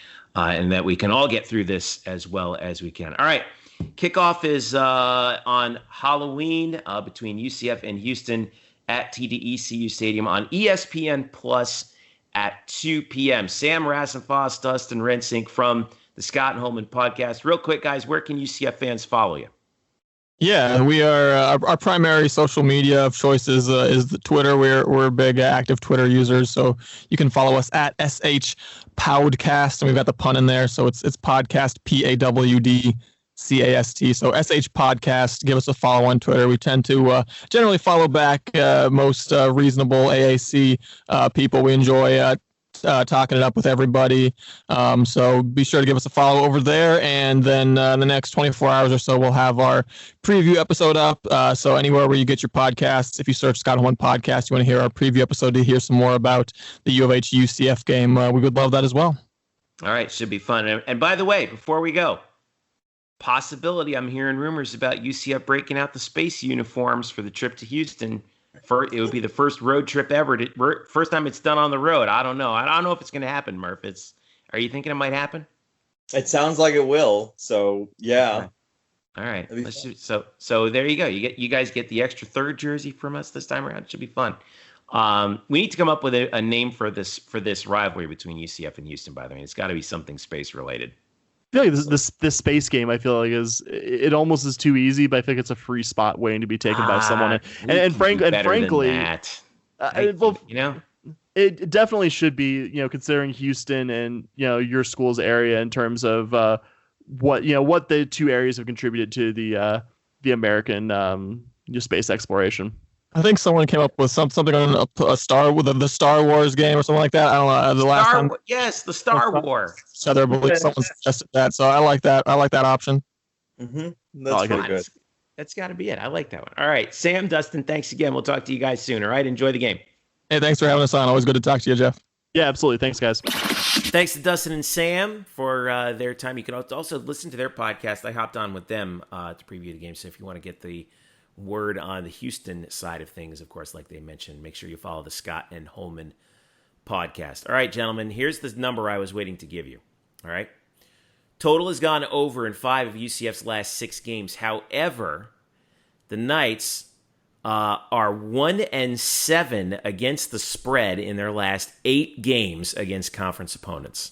Speaker 3: that we can all get through this as well as we can. All right. Kickoff is on Halloween between UCF and Houston at TDECU Stadium on ESPN Plus at 2 p.m. Sam Rassenfoss, Dustin Rensink from the Scott Holman Podcast. Real quick, guys, where can UCF fans follow you?
Speaker 8: Yeah, we are our primary social media of choice is the Twitter. We're big active Twitter users, so you can follow us at SH Pawdcast, and we've got the pun in there, so it's podcast PAWDCAST. So SH Podcast. Give us a follow on Twitter. We tend to generally follow back most reasonable AAC people. We enjoy talking it up with everybody. So be sure to give us a follow over there. And then in the next 24 hours or so, we'll have our preview episode up. So anywhere where you get your podcasts, if you search Scott Holman Podcast, you want to hear our preview episode to hear some more about the U of H UCF game, we would love that as well.
Speaker 3: All right. Should be fun. And by the way, before we go, possibility, I'm hearing rumors about UCF breaking out the space uniforms for the trip to Houston. It would be the first road trip ever. First time it's done on the road. I don't know. I don't know if it's going to happen, Murph. Are you thinking it might happen?
Speaker 5: It sounds like it will. So yeah.
Speaker 3: All right. So there you go. You guys get the extra third jersey from us this time around. It should be fun. We need to come up with a name for this rivalry between UCF and Houston. By the way, it's got to be something space related.
Speaker 9: I feel like this space game, I feel like it almost is too easy, but I think it's a free spot waiting to be taken by someone. Frankly, it definitely should be, considering Houston and your school's area in terms of what the two areas have contributed to the American space exploration.
Speaker 8: I think someone came up with something on the Star Wars game or something like that. I don't know. The last time,
Speaker 3: yes, the Star Wars.
Speaker 8: So I believe someone suggested that. So I like that. I like that option.
Speaker 5: Mm-hmm. That's pretty good.
Speaker 3: That's got to be it. I like that one. All right, Sam, Dustin, thanks again. We'll talk to you guys soon. All right, enjoy the game.
Speaker 8: Hey, thanks for having us on. Always good to talk to you, Jeff.
Speaker 9: Yeah, absolutely. Thanks, guys.
Speaker 3: Thanks to Dustin and Sam for their time. You can also listen to their podcast. I hopped on with them to preview the game. So if you want to get the word on the Houston side of things, of course, like they mentioned, make sure you follow the Scott and Holman Podcast. All right, gentlemen, here's the number I was waiting to give you. All right. Total has gone over in 5 of UCF's last 6 games. However, the Knights are 1-7 against the spread in their last 8 games against conference opponents.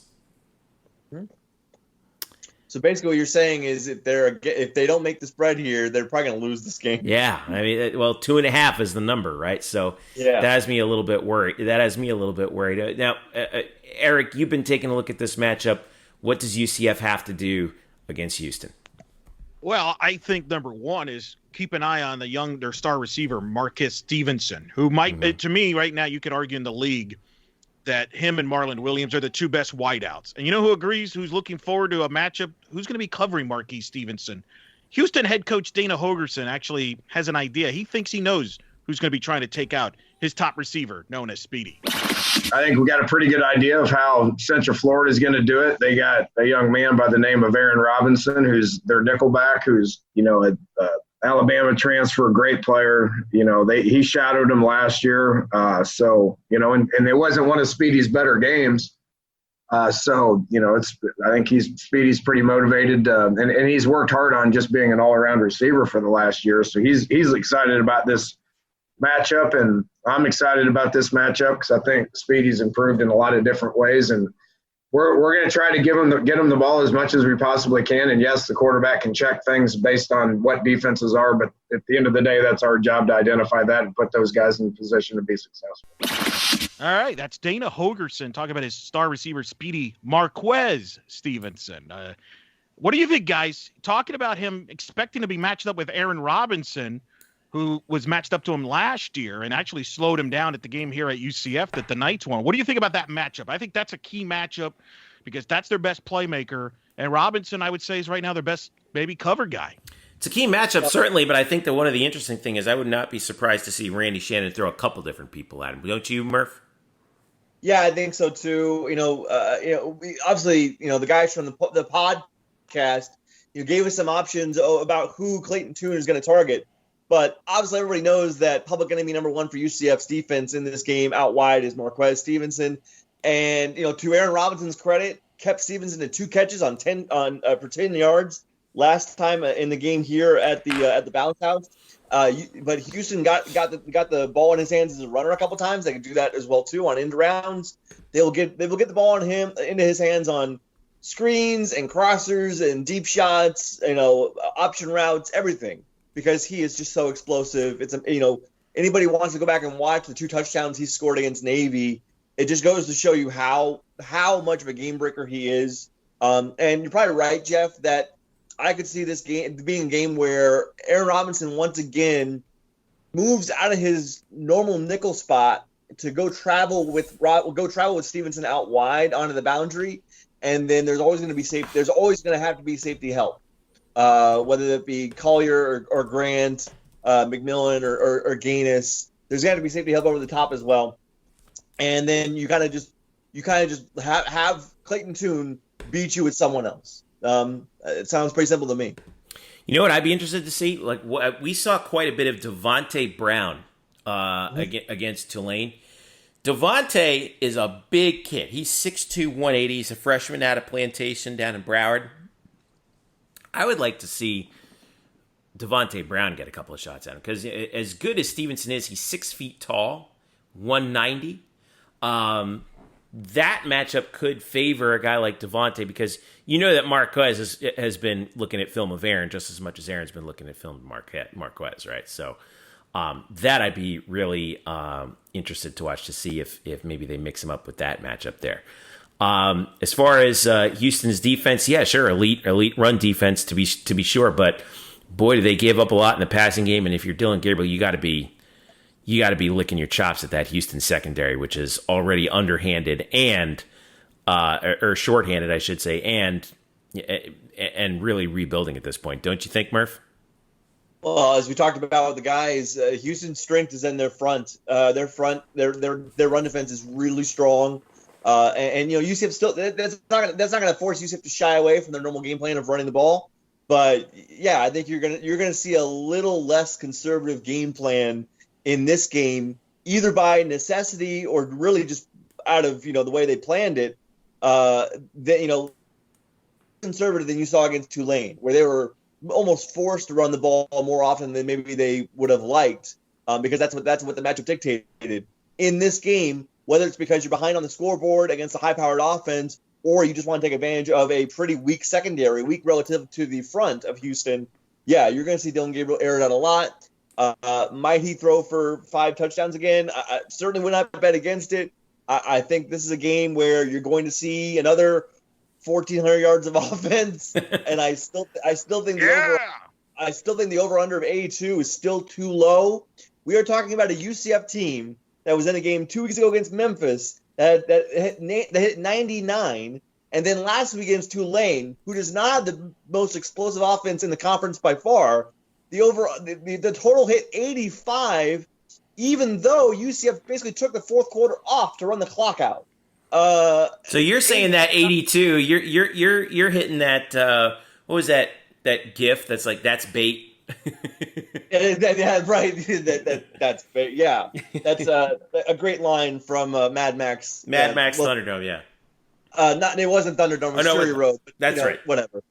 Speaker 5: So basically, what you're saying is if they don't make the spread here, they're probably going to lose this game.
Speaker 3: Yeah, I mean, 2.5 is the number, right? So that has me a little bit worried. Now, Eric, you've been taking a look at this matchup. What does UCF have to do against Houston?
Speaker 4: Well, I think number one is keep an eye on their star receiver, Marcus Stevenson, who might, to me right now, you could argue in the league that him and Marlon Williams are the two best wideouts. And you know who agrees, who's looking forward to a matchup? Who's going to be covering Marquise Stevenson? Houston head coach Dana Holgorsen actually has an idea. He thinks he knows who's going to be trying to take out his top receiver, known as Speedy.
Speaker 10: I think we got a pretty good idea of how Central Florida is going to do it. They got a young man by the name of Aaron Robinson, who's their nickelback, who's, a Alabama transfer, great player. He shadowed him last year. And it wasn't one of Speedy's better games. I think Speedy's pretty motivated, and he's worked hard on just being an all-around receiver for the last year. So he's excited about this matchup, and I'm excited about this matchup because I think Speedy's improved in a lot of different ways, and we're going to try to get him the ball as much as we possibly can. And yes, the quarterback can check things based on what defenses are, but at the end of the day, that's our job to identify that and put those guys in position to be successful.
Speaker 4: All right, that's Dana Hogerson talking about his star receiver, Speedy Marquez Stevenson. What do you think, guys? Talking about him expecting to be matched up with Aaron Robinson, who was matched up to him last year and actually slowed him down at the game here at UCF that the Knights won. What do you think about that matchup? I think that's a key matchup because that's their best playmaker. And Robinson, I would say, is right now their best maybe cover guy.
Speaker 3: It's a key matchup, certainly, but I think that one of the interesting things is I would not be surprised to see Randy Shannon throw a couple different people at him. Don't you, Murph?
Speaker 5: Yeah, I think so too. Obviously, the guys from the podcast, gave us some options about who Clayton Tune is going to target. But obviously, everybody knows that public enemy number one for UCF's defense in this game out wide is Marquez Stevenson. And, to Aaron Robinson's credit, kept Stevenson to 2 catches for 10 yards last time in the game here at the Bounce House. But Houston got the ball in his hands as a runner a couple times. They could do that as well too on end rounds. They will get the ball into his hands on screens and crossers and deep shots, option routes, everything. Because he is just so explosive. It's anybody wants to go back and watch the 2 touchdowns he scored against Navy. It just goes to show you how much of a game breaker he is. And you're probably right, Jeff, that I could see this game being a game where Aaron Robinson once again moves out of his normal nickel spot to go travel with Stevenson out wide onto the boundary, and then there's always going to have to be safety help. Whether it be Collier or Grant, McMillan or Gaines, there's got to be safety help over the top as well. And then you kind of just have Clayton Tune beat you with someone else. It sounds pretty simple to me.
Speaker 3: You know what I'd be interested to see? Like we saw quite a bit of Devontae Brown against Tulane. Devontae is a big kid. He's 6'2", 180. He's a freshman out of Plantation down in Broward. I would like to see Devontae Brown get a couple of shots at him because as good as Stevenson is, he's 6 feet tall, 190. That matchup could favor a guy like Devontae because that Marquez has been looking at film of Aaron just as much as Aaron's been looking at film of Marquez, right? So that I'd be really interested to watch to see if maybe they mix him up with that matchup there. As far as Houston's defense, yeah, sure, elite run defense to be sure, but boy, do they give up a lot in the passing game. And if you're Dylan Gabriel, you got to be licking your chops at that Houston secondary, which is already underhanded and or shorthanded, I should say, and really rebuilding at this point. Don't you think, Murph?
Speaker 5: Well, as we talked about with the guys, Houston's strength is in their front. Their run defense is really strong. UCF still that's not going to force UCF to shy away from their normal game plan of running the ball, but yeah, I think you're gonna see a little less conservative game plan in this game, either by necessity or really just out of the way they planned it. Conservative than you saw against Tulane, where they were almost forced to run the ball more often than maybe they would have liked, because that's what the matchup dictated. In this game, whether it's because you're behind on the scoreboard against a high-powered offense or you just want to take advantage of a pretty weak secondary, weak relative to the front of Houston, yeah, you're going to see Dylan Gabriel air it out a lot. Might he throw for 5 touchdowns again? I certainly would not bet against it. I think this is a game where you're going to see another 1,400 yards of offense, and I still think the over-under of 82 is still too low. We are talking about a UCF team that was in a game 2 weeks ago against Memphis that hit 99, and then last week against Tulane, who does not have the most explosive offense in the conference by far. The total hit 85, even though UCF basically took the fourth quarter off to run the clock out.
Speaker 3: So you're saying that 82, you're hitting that. What was that GIF? That's like that's bait.
Speaker 5: Yeah, right. That's bait. Yeah, that's a great line from Mad Max.
Speaker 3: Max Thunderdome. Yeah.
Speaker 5: It wasn't Thunderdome. It was Fury Road. But,
Speaker 3: that's right.
Speaker 5: Whatever.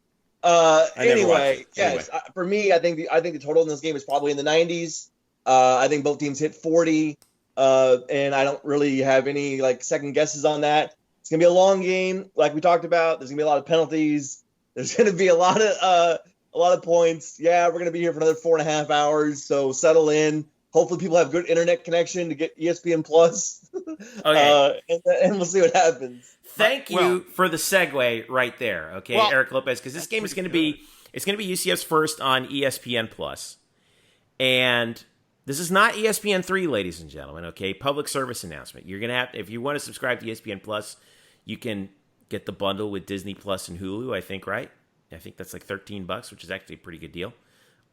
Speaker 5: Anyway, yes. For me, I think the total in this game is probably in the 90s. I think both teams hit 40, and I don't really have any second guesses on that. It's gonna be a long game, like we talked about. There's gonna be a lot of penalties. There's gonna be a lot of points. Yeah, we're gonna be here for another 4.5 hours, so settle in. Hopefully, people have good internet connection to get ESPN Plus.
Speaker 3: Okay.
Speaker 5: And we'll see what happens.
Speaker 3: Thank you for the segue right there, okay, Eric Lopez, because this game is going to be UCF's first on ESPN Plus, and this is not ESPN3, ladies and gentlemen. Okay, public service announcement. You're gonna have, if you want to subscribe to ESPN Plus, you can get the bundle with Disney Plus and Hulu. I think, right? I think that's like $13, which is actually a pretty good deal.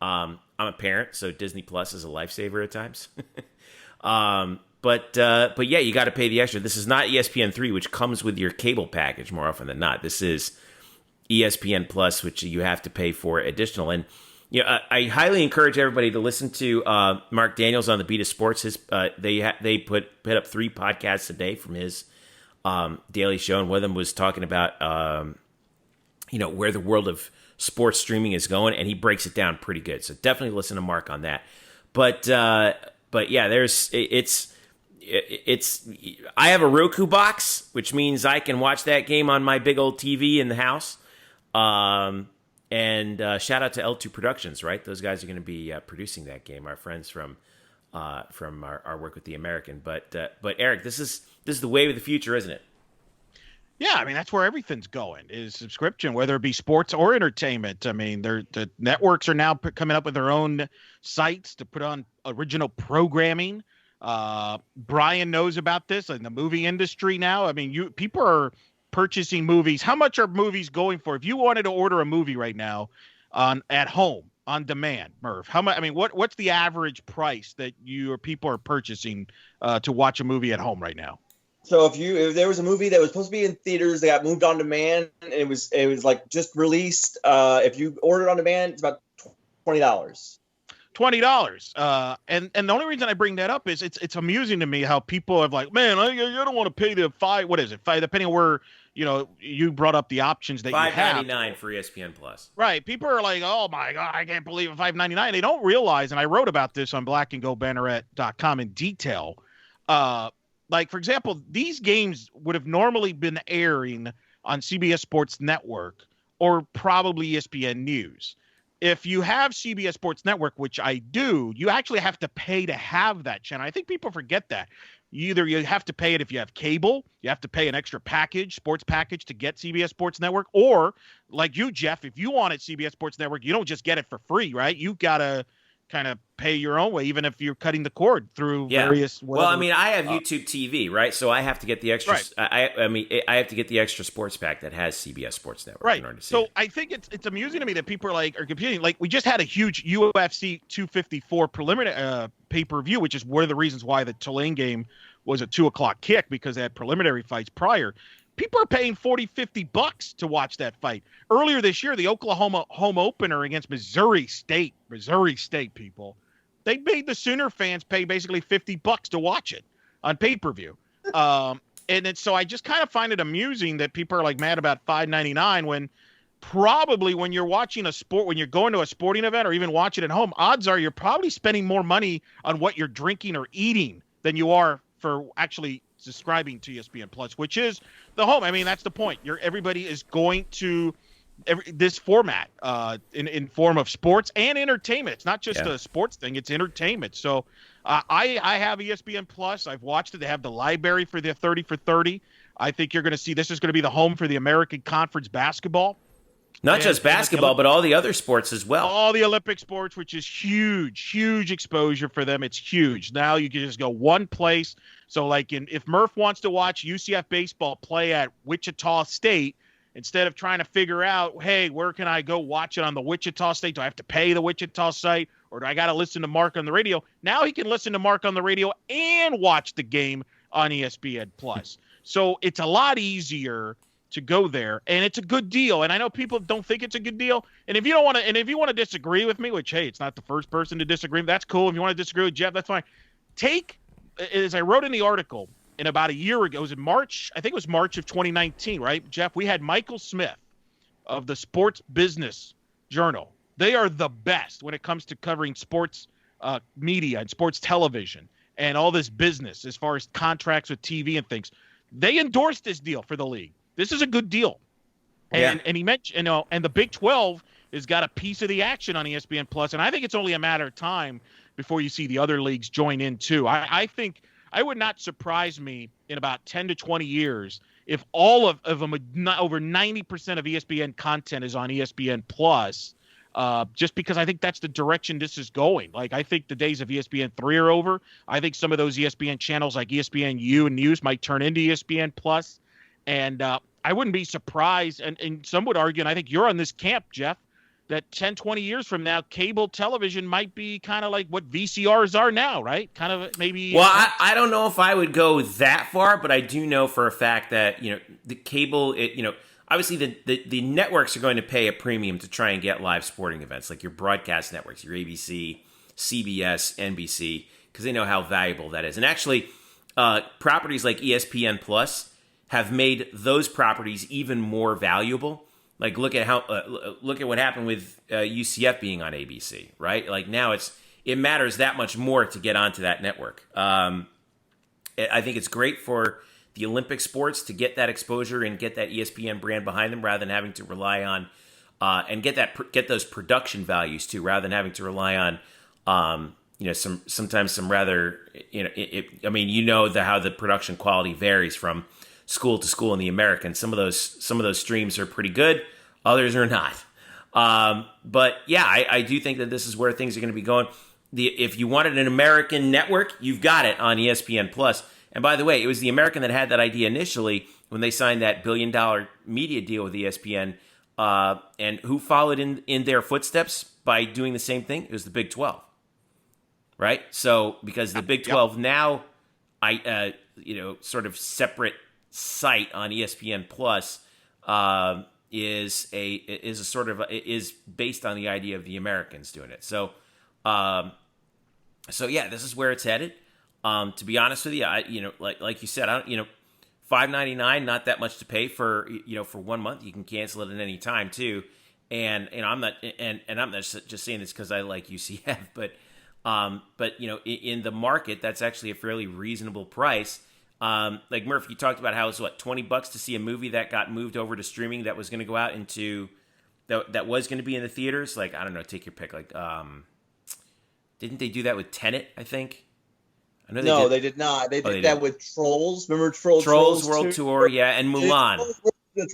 Speaker 3: I'm a parent, so Disney Plus is a lifesaver at times. But yeah, you got to pay the extra. This is not ESPN3, which comes with your cable package more often than not. This is ESPN Plus, which you have to pay for additional. And I highly encourage everybody to listen to Mark Daniels on the Beat of Sports. They put up 3 podcasts a day from his daily show, and one of them was talking about where the world of sports streaming is going, and he breaks it down pretty good. So definitely listen to Mark on that. But yeah, I have a Roku box, which means I can watch that game on my big old TV in the house. And shout out to L2 Productions, right? Those guys are going to be producing that game. Our friends from our work with the American. But Eric, this is the wave of the future, isn't it?
Speaker 4: Yeah, I mean, that's where everything's going, is subscription, whether it be sports or entertainment. I mean, the networks are now coming up with their own sites to put on original programming. Brian knows about this in the movie industry now. I mean, people are purchasing movies. How much are movies going for? If you wanted to order a movie right now at home on demand, Murph, how much? I mean, what's the average price that people are purchasing to watch a movie at home right now?
Speaker 5: So if there was a movie that was supposed to be in theaters, that got moved on demand, and it was like just released. If you ordered on demand, it's about $20.
Speaker 4: $20. And the only reason I bring that up is it's amusing to me how people have like, man, you don't want to pay the $5, depending on where, you brought up the options that you have.
Speaker 3: $5.99 for ESPN Plus.
Speaker 4: Right. People are like, oh my God, I can't believe it, $5.99. They don't realize, and I wrote about this on blackandgoldbanneret.com in detail. Like, for example, these games would have normally been airing on CBS Sports Network or probably ESPN News. If you have CBS Sports Network, which I do, you actually have to pay to have that channel. I think people forget that. You have to pay it if you have cable, you have to pay an extra sports package to get CBS Sports Network, or like you, Jeff, if you wanted CBS Sports Network, you don't just get it for free, right? You've got to kind of pay your own way, even if you're cutting the cord through various.
Speaker 3: Well, I mean, I have YouTube TV, right? So I have to get the extra. Right. I have to get the extra sports pack that has CBS Sports Network.
Speaker 4: Right.
Speaker 3: In order to see
Speaker 4: so
Speaker 3: it.
Speaker 4: I think it's amusing to me that people are competing. Like, we just had a huge UFC 254 preliminary pay-per-view, which is one of the reasons why the Tulane game was a 2:00 kick, because they had preliminary fights prior. People are paying $40-$50 to watch that fight. Earlier this year, the Oklahoma home opener against Missouri State, people, they made the Sooner fans pay basically $50 to watch it on pay-per-view. So I just kind of find it amusing that people are like mad about $5.99 when probably when you're watching a sport, when you're going to a sporting event or even watching it at home, odds are you're probably spending more money on what you're drinking or eating than you are for actually subscribing to ESPN Plus, which is the home. I mean, that's the point. Everybody is going to this format in form of sports and entertainment. It's not just a sports thing; it's entertainment. So I have ESPN Plus. I've watched it. They have the library for the 30 for 30. I think you're going to see this is going to be the home for the American Conference basketball.
Speaker 3: Not just basketball, but all the other sports as well.
Speaker 4: All the Olympic sports, which is huge exposure for them. It's huge. Now you can just go one place. So like if Murph wants to watch UCF baseball play at Wichita State, instead of trying to figure out, hey, where can I go watch it on the Wichita State? Do I have to pay the Wichita site, or do I got to listen to Mark on the radio? Now he can listen to Mark on the radio and watch the game on ESPN Plus. So it's a lot easier to go there, and it's a good deal. And I know people don't think it's a good deal. And if you don't want to, and if you want to disagree with me, which, hey, it's not the first person to disagree, that's cool. If you want to disagree with Jeff, that's fine. As I wrote in the article, in about a year ago, it was in March, I think it was March of 2019, right, Jeff? We had Michael Smith of the Sports Business Journal. They are the best when it comes to covering sports media and sports television and all this business as far as contracts with TV and things. They endorsed this deal for the league. This is a good deal. And he mentioned, and the Big 12 has got a piece of the action on ESPN Plus, and I think it's only a matter of time before you see the other leagues join in too. I think I would not surprise me in about 10 to 20 years if all of them, over 90% of ESPN content is on ESPN Plus, just because I think that's the direction this is going. Like, I think the days of ESPN3 are over. I think some of those ESPN channels like ESPNU and News might turn into ESPN Plus, and I wouldn't be surprised, and some would argue, and I think you're on this camp, Jeff, that 10, 20 years from now, cable television might be kind of like what VCRs are now, right? Kind of maybe.
Speaker 3: Well, I don't know if I would go that far, but I do know for a fact that, the cable, obviously the networks are going to pay a premium to try and get live sporting events, like your broadcast networks, your ABC, CBS, NBC, because they know how valuable that is. And actually, properties like ESPN Plus have made those properties even more valuable. Like, look at what happened with UCF being on ABC, right? Like, now it matters that much more to get onto that network. I think it's great for the Olympic sports to get that exposure and get that ESPN brand behind them, rather than having to rely on and get those production values too, rather than having to rely on sometimes some rather how the production quality varies from school to school in the American. Some of those streams are pretty good, others are not. But yeah, I do think that this is where things are going to be going. If you wanted an American network, you've got it on ESPN Plus. And by the way, it was the American that had that idea initially when they signed that $1 billion media deal with ESPN. And who followed in their footsteps by doing the same thing? It was the Big 12, right? So because the Big 12 now, sort of separate site on ESPN Plus is based on the idea of the Americans doing it. So yeah, this is where it's headed. To be honest with you, like you said, $5.99, not that much to pay for 1 month. You can cancel it at any time too. And I'm not just saying this because I like UCF, but in the market, that's actually a fairly reasonable price. Like Murph, you talked about how it was $20 to see a movie that got moved over to streaming that was going to go out into that was going to be in the theaters. Like, I don't know, take your pick. Like, didn't they do that with Tenet? I think.
Speaker 5: They did not. They did that with Trolls. Remember Trolls
Speaker 3: World Tour, yeah, and Mulan.
Speaker 5: The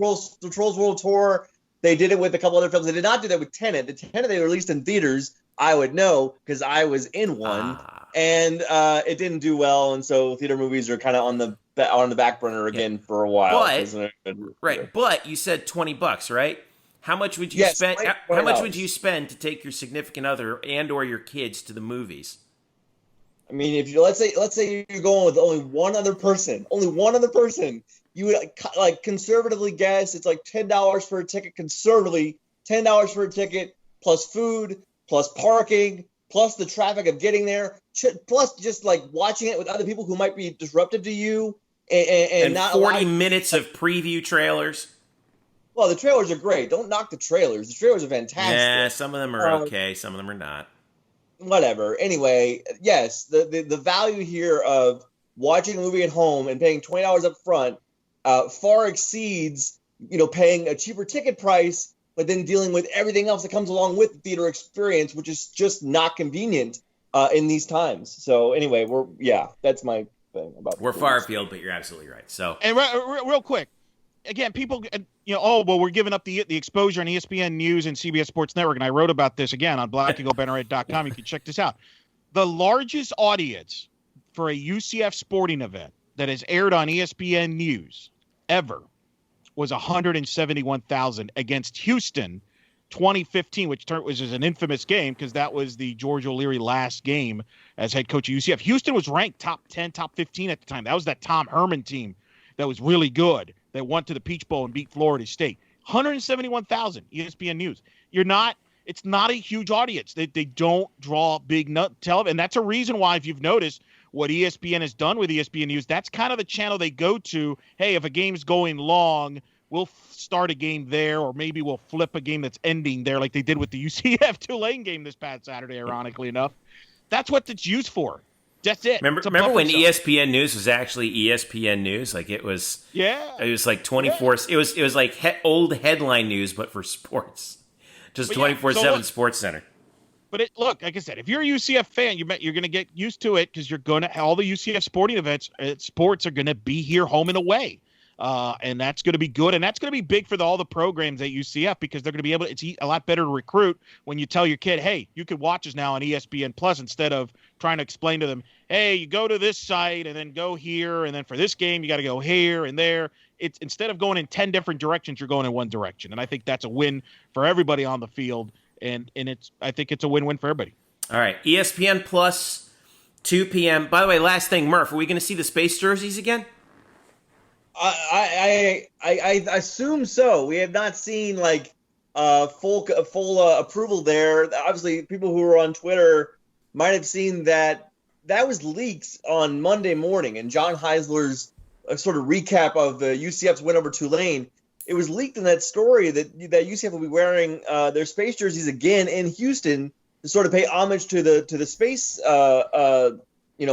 Speaker 5: Trolls World Tour. They did it with a couple other films. They did not do that with Tenet. The Tenet they released in theaters, I would know because I was in one. And it didn't do well, and so theater movies are kind of on the back burner again for a while.
Speaker 3: But you said $20, right? How much would you spend? How much would you spend to take your significant other and or your kids to the movies?
Speaker 5: I mean, if you let's say you're going with only one other person, you would like conservatively guess it's like $10 for a ticket. Conservatively, $10 for a ticket plus food plus parking. Plus the traffic of getting there, plus just like watching it with other people who might be disruptive to you, and not
Speaker 3: 40 minutes of preview trailers.
Speaker 5: Well, the trailers are great. Don't knock the trailers. The trailers are fantastic.
Speaker 3: Yeah, some of them are okay. Some of them are not.
Speaker 5: Whatever. Anyway, yes, the value here of watching a movie at home and paying $20 up front far exceeds paying a cheaper ticket price, but then dealing with everything else that comes along with the theater experience, which is just not convenient in these times. So anyway, that's my thing about.
Speaker 3: We're far afield, but you're absolutely right. So
Speaker 4: and real quick, again, people, we're giving up the exposure on ESPN News and CBS Sports Network, and I wrote about this again on blackgoldbanneret.com. You can check this out. The largest audience for a UCF sporting event that has aired on ESPN News ever was 171,000 against Houston 2015, which was an infamous game because that was the George O'Leary last game as head coach of UCF. Houston was ranked top 10, top 15 at the time. That was that Tom Herman team that was really good, that went to the Peach Bowl and beat Florida State. 171,000 ESPN News. It's not a huge audience. They don't draw big television. And that's a reason why, if you've noticed, what ESPN has done with ESPN News, that's kind of the channel they go to. Hey, if a game's going long, we'll start a game there, or maybe we'll flip a game that's ending there, like they did with the UCF Tulane game this past Saturday, ironically enough. That's what it's used for. That's it.
Speaker 3: Remember when ESPN News was actually ESPN News? Like it was.
Speaker 4: Yeah.
Speaker 3: It was like 24. Yeah. It was like old headline news, but for sports. Just 24/7 Sports Center.
Speaker 4: But look, like I said, if you're a UCF fan, you're going to get used to it because you're going to all the UCF sporting events, sports are going to be here, home and away, and that's going to be good, and that's going to be big for all the programs at UCF because they're going to be able. It's a lot better to recruit when you tell your kid, hey, you can watch us now on ESPN Plus instead of trying to explain to them, hey, you go to this site and then go here, and then for this game you got to go here and there. It's instead of going in 10 different directions, you're going in one direction, and I think that's a win for everybody on the field. And I think it's a win-win for everybody. All
Speaker 3: right, ESPN Plus, 2 p.m. By the way, last thing, Murph, are we going to see the space jerseys again?
Speaker 5: I assume so. We have not seen like full approval there. Obviously, people who are on Twitter might have seen that was leaked on Monday morning, and John Heisler's sort of recap of the UCF's win over Tulane. It was leaked in that story that UCF will be wearing their space jerseys again in Houston to sort of pay homage to the space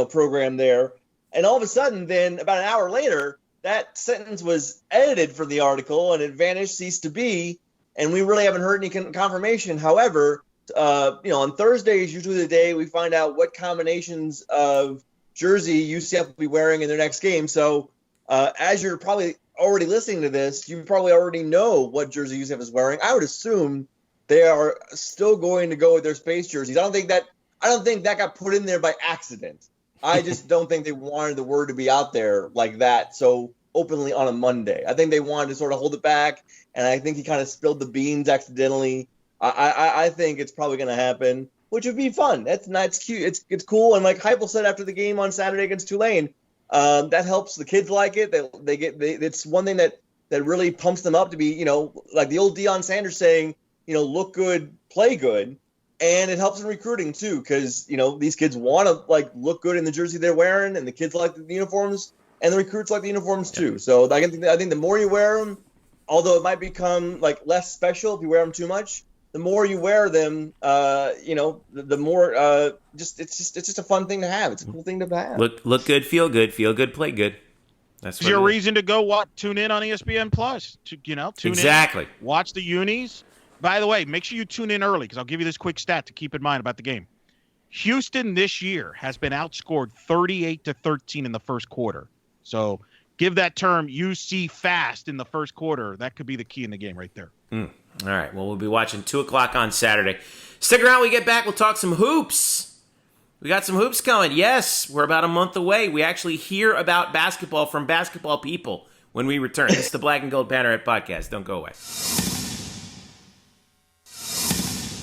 Speaker 5: program there. And all of a sudden, then about an hour later, that sentence was edited from the article and it vanished, ceased to be. And we really haven't heard any confirmation. However, on Thursday is usually the day we find out what combinations of jersey UCF will be wearing in their next game. So as you're probably already listening to this, you probably already know what jersey UCF is wearing. I would assume they are still going to go with their space jerseys. I don't think that got put in there by accident. I just don't think they wanted the word to be out there like that so openly on a Monday. I think they wanted to sort of hold it back, and I think he kind of spilled the beans accidentally. I think it's probably going to happen, which would be fun. That's cute. It's cool. And like Heupel said after the game on Saturday against Tulane, that helps the kids like it. It's one thing that really pumps them up to be, like the old Deion Sanders saying, look good, play good. And it helps in recruiting too, because, these kids want to like look good in the jersey they're wearing, and the kids like the uniforms, and the recruits like the uniforms too. So I think the more you wear them, although it might become like less special if you wear them too much, the more you wear them, the more it's just a fun thing to have. It's a cool thing to have.
Speaker 3: Look good, feel good, play good. That's
Speaker 4: your reason to go tune in on ESPN Plus. Tune
Speaker 3: exactly.
Speaker 4: in, watch the unis. By the way, make sure you tune in early because I'll give you this quick stat to keep in mind about the game. Houston this year has been outscored 38-13 in the first quarter. So give that term UC fast in the first quarter. That could be the key in the game right there.
Speaker 3: All right. Well, we'll be watching 2 o'clock on Saturday. Stick around. When we get back, we'll talk some hoops. We got some hoops coming. Yes, we're about a month away. We actually hear about basketball from basketball people when we return. This is the Black and Gold Banneret Podcast. Don't go away.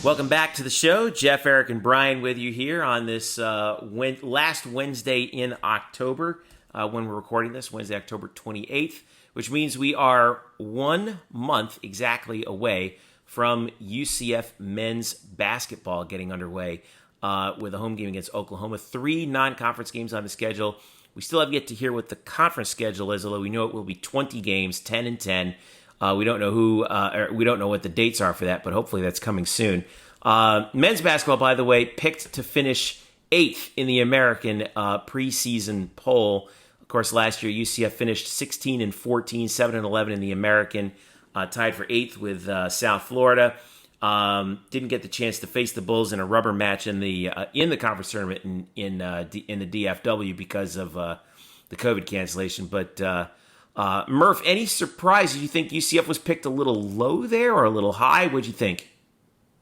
Speaker 3: Welcome back to the show. Jeff, Eric, and Brian with you here on this last Wednesday in October when we're recording this, Wednesday, October 28th, which means we are 1 month exactly away from UCF men's basketball getting underway with a home game against Oklahoma. 3 non-conference games on the schedule. We still have yet to hear what the conference schedule is, although we know it will be 20 games, 10 and 10. We don't know we don't know what the dates are for that, but hopefully that's coming soon. Men's basketball, by the way, picked to finish 8th in the American preseason poll. Of course, last year UCF finished 16-14, 7-11 in the American, tied for 8th with South Florida. Didn't get the chance to face the Bulls in a rubber match in the conference tournament in the DFW because of the COVID cancellation, but. Murph, any surprise? You think UCF was picked a little low there or a little high? What'd you think?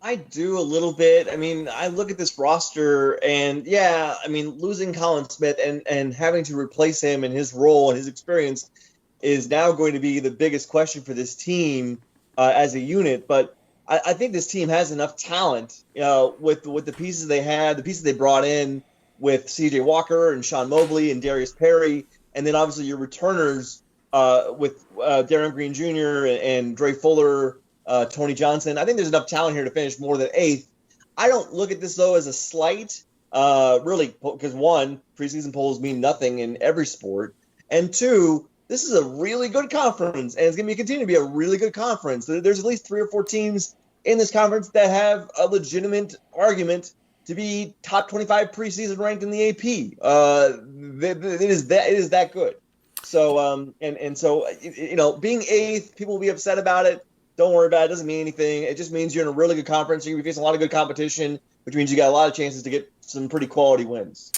Speaker 5: I do a little bit. I mean, I look at this roster and losing Colin Smith and having to replace him in his role and his experience is now going to be the biggest question for this team as a unit. But I think this team has enough talent, with the pieces they had, the pieces they brought in with C.J. Walker and Sean Mobley and Darius Perry, and then obviously your returners. With Darren Green Jr. and Dre Fuller, Tony Johnson. I think there's enough talent here to finish more than 8th. I don't look at this, though, as a slight, really, because 1, preseason polls mean nothing in every sport. And 2, this is a really good conference, and it's going to continue to be a really good conference. There's at least 3 or 4 teams in this conference that have a legitimate argument to be top 25 preseason ranked in the AP. It is that good. So so being 8th, people will be upset about it. Don't worry about it. It doesn't mean anything. It just means you're in a really good conference. You're going to be facing a lot of good competition, which means you got a lot of chances to get some pretty quality wins.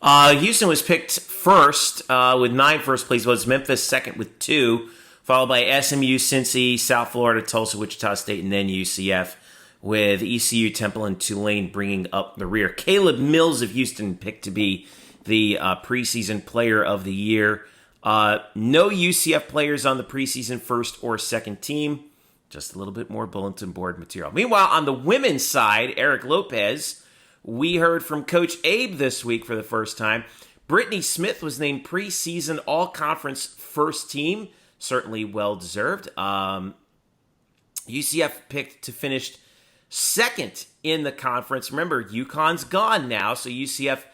Speaker 3: Houston was picked first with 9 first place votes. Memphis second with 2, followed by SMU, Cincy, South Florida, Tulsa, Wichita State, and then UCF, with ECU, Temple, and Tulane bringing up the rear. Caleb Mills of Houston picked to be the preseason player of the year. No UCF players on the preseason first or second team. Just a little bit more bulletin board material. Meanwhile, on the women's side, Eric Lopez, we heard from Coach Abe this week for the first time. Brittany Smith was named preseason all-conference first team. Certainly well-deserved. UCF picked to finish second in the conference. Remember, UConn's gone now, so UCF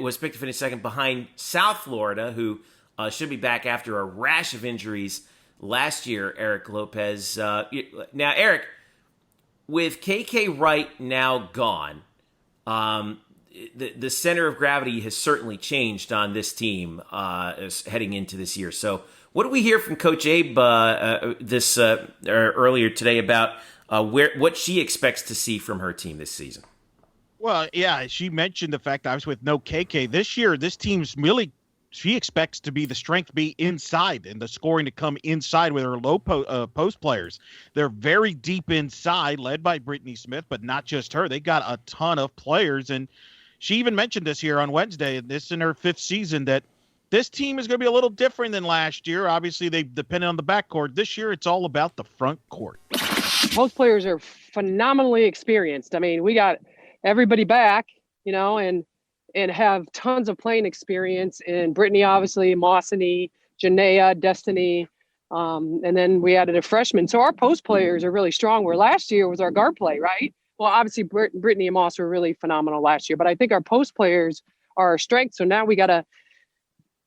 Speaker 3: was picked to finish second behind South Florida, who should be back after a rash of injuries last year, Eric Lopez. Now, Eric, with KK Wright now gone, the center of gravity has certainly changed on this team heading into this year. So what do we hear from Coach Abe earlier today about what she expects to see from her team this season?
Speaker 4: Well, yeah, she mentioned the fact that I was with no KK. This year, this team's really, she expects to be the strength be inside and the scoring to come inside with her low post players. They're very deep inside, led by Brittany Smith, but not just her. They got a ton of players. And she even mentioned this here on Wednesday, and this in her 5th season, that this team is going to be a little different than last year. Obviously, they depended on the backcourt. This year, it's all about the front court.
Speaker 11: Most players are phenomenally experienced. I mean, we got everybody back, and have tons of playing experience. And Brittany, obviously, Mossany, Janaea, Destiny, and then we added a freshman. So our post players are really strong, where last year was our guard play, right? Well, obviously, Brittany and Moss were really phenomenal last year, but I think our post players are our strength. So now we got to,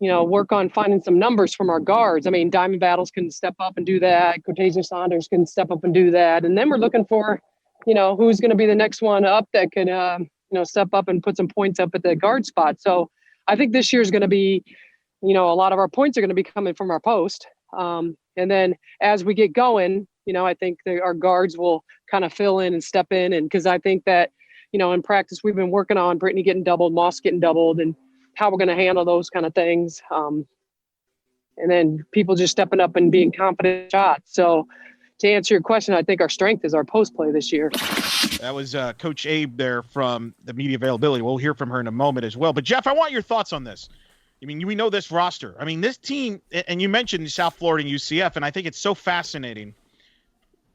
Speaker 11: work on finding some numbers from our guards. I mean, Diamond Battles can step up and do that. Cortezia Saunders can step up and do that. And then we're looking for, who's going to be the next one up that can, step up and put some points up at the guard spot. So I think this year is going to be, a lot of our points are going to be coming from our post. And then as we get going, I think our guards will kind of fill in and step in. And because I think that, in practice, we've been working on Brittany getting doubled, Moss getting doubled, and how we're going to handle those kind of things. And then people just stepping up and being confident shots. So to answer your question, I think our strength is our post play this year.
Speaker 4: That was Coach Abe there from the media availability. We'll hear from her in a moment as well. But, Jeff, I want your thoughts on this. I mean, we know this roster. I mean, this team, and you mentioned South Florida and UCF, and I think it's so fascinating.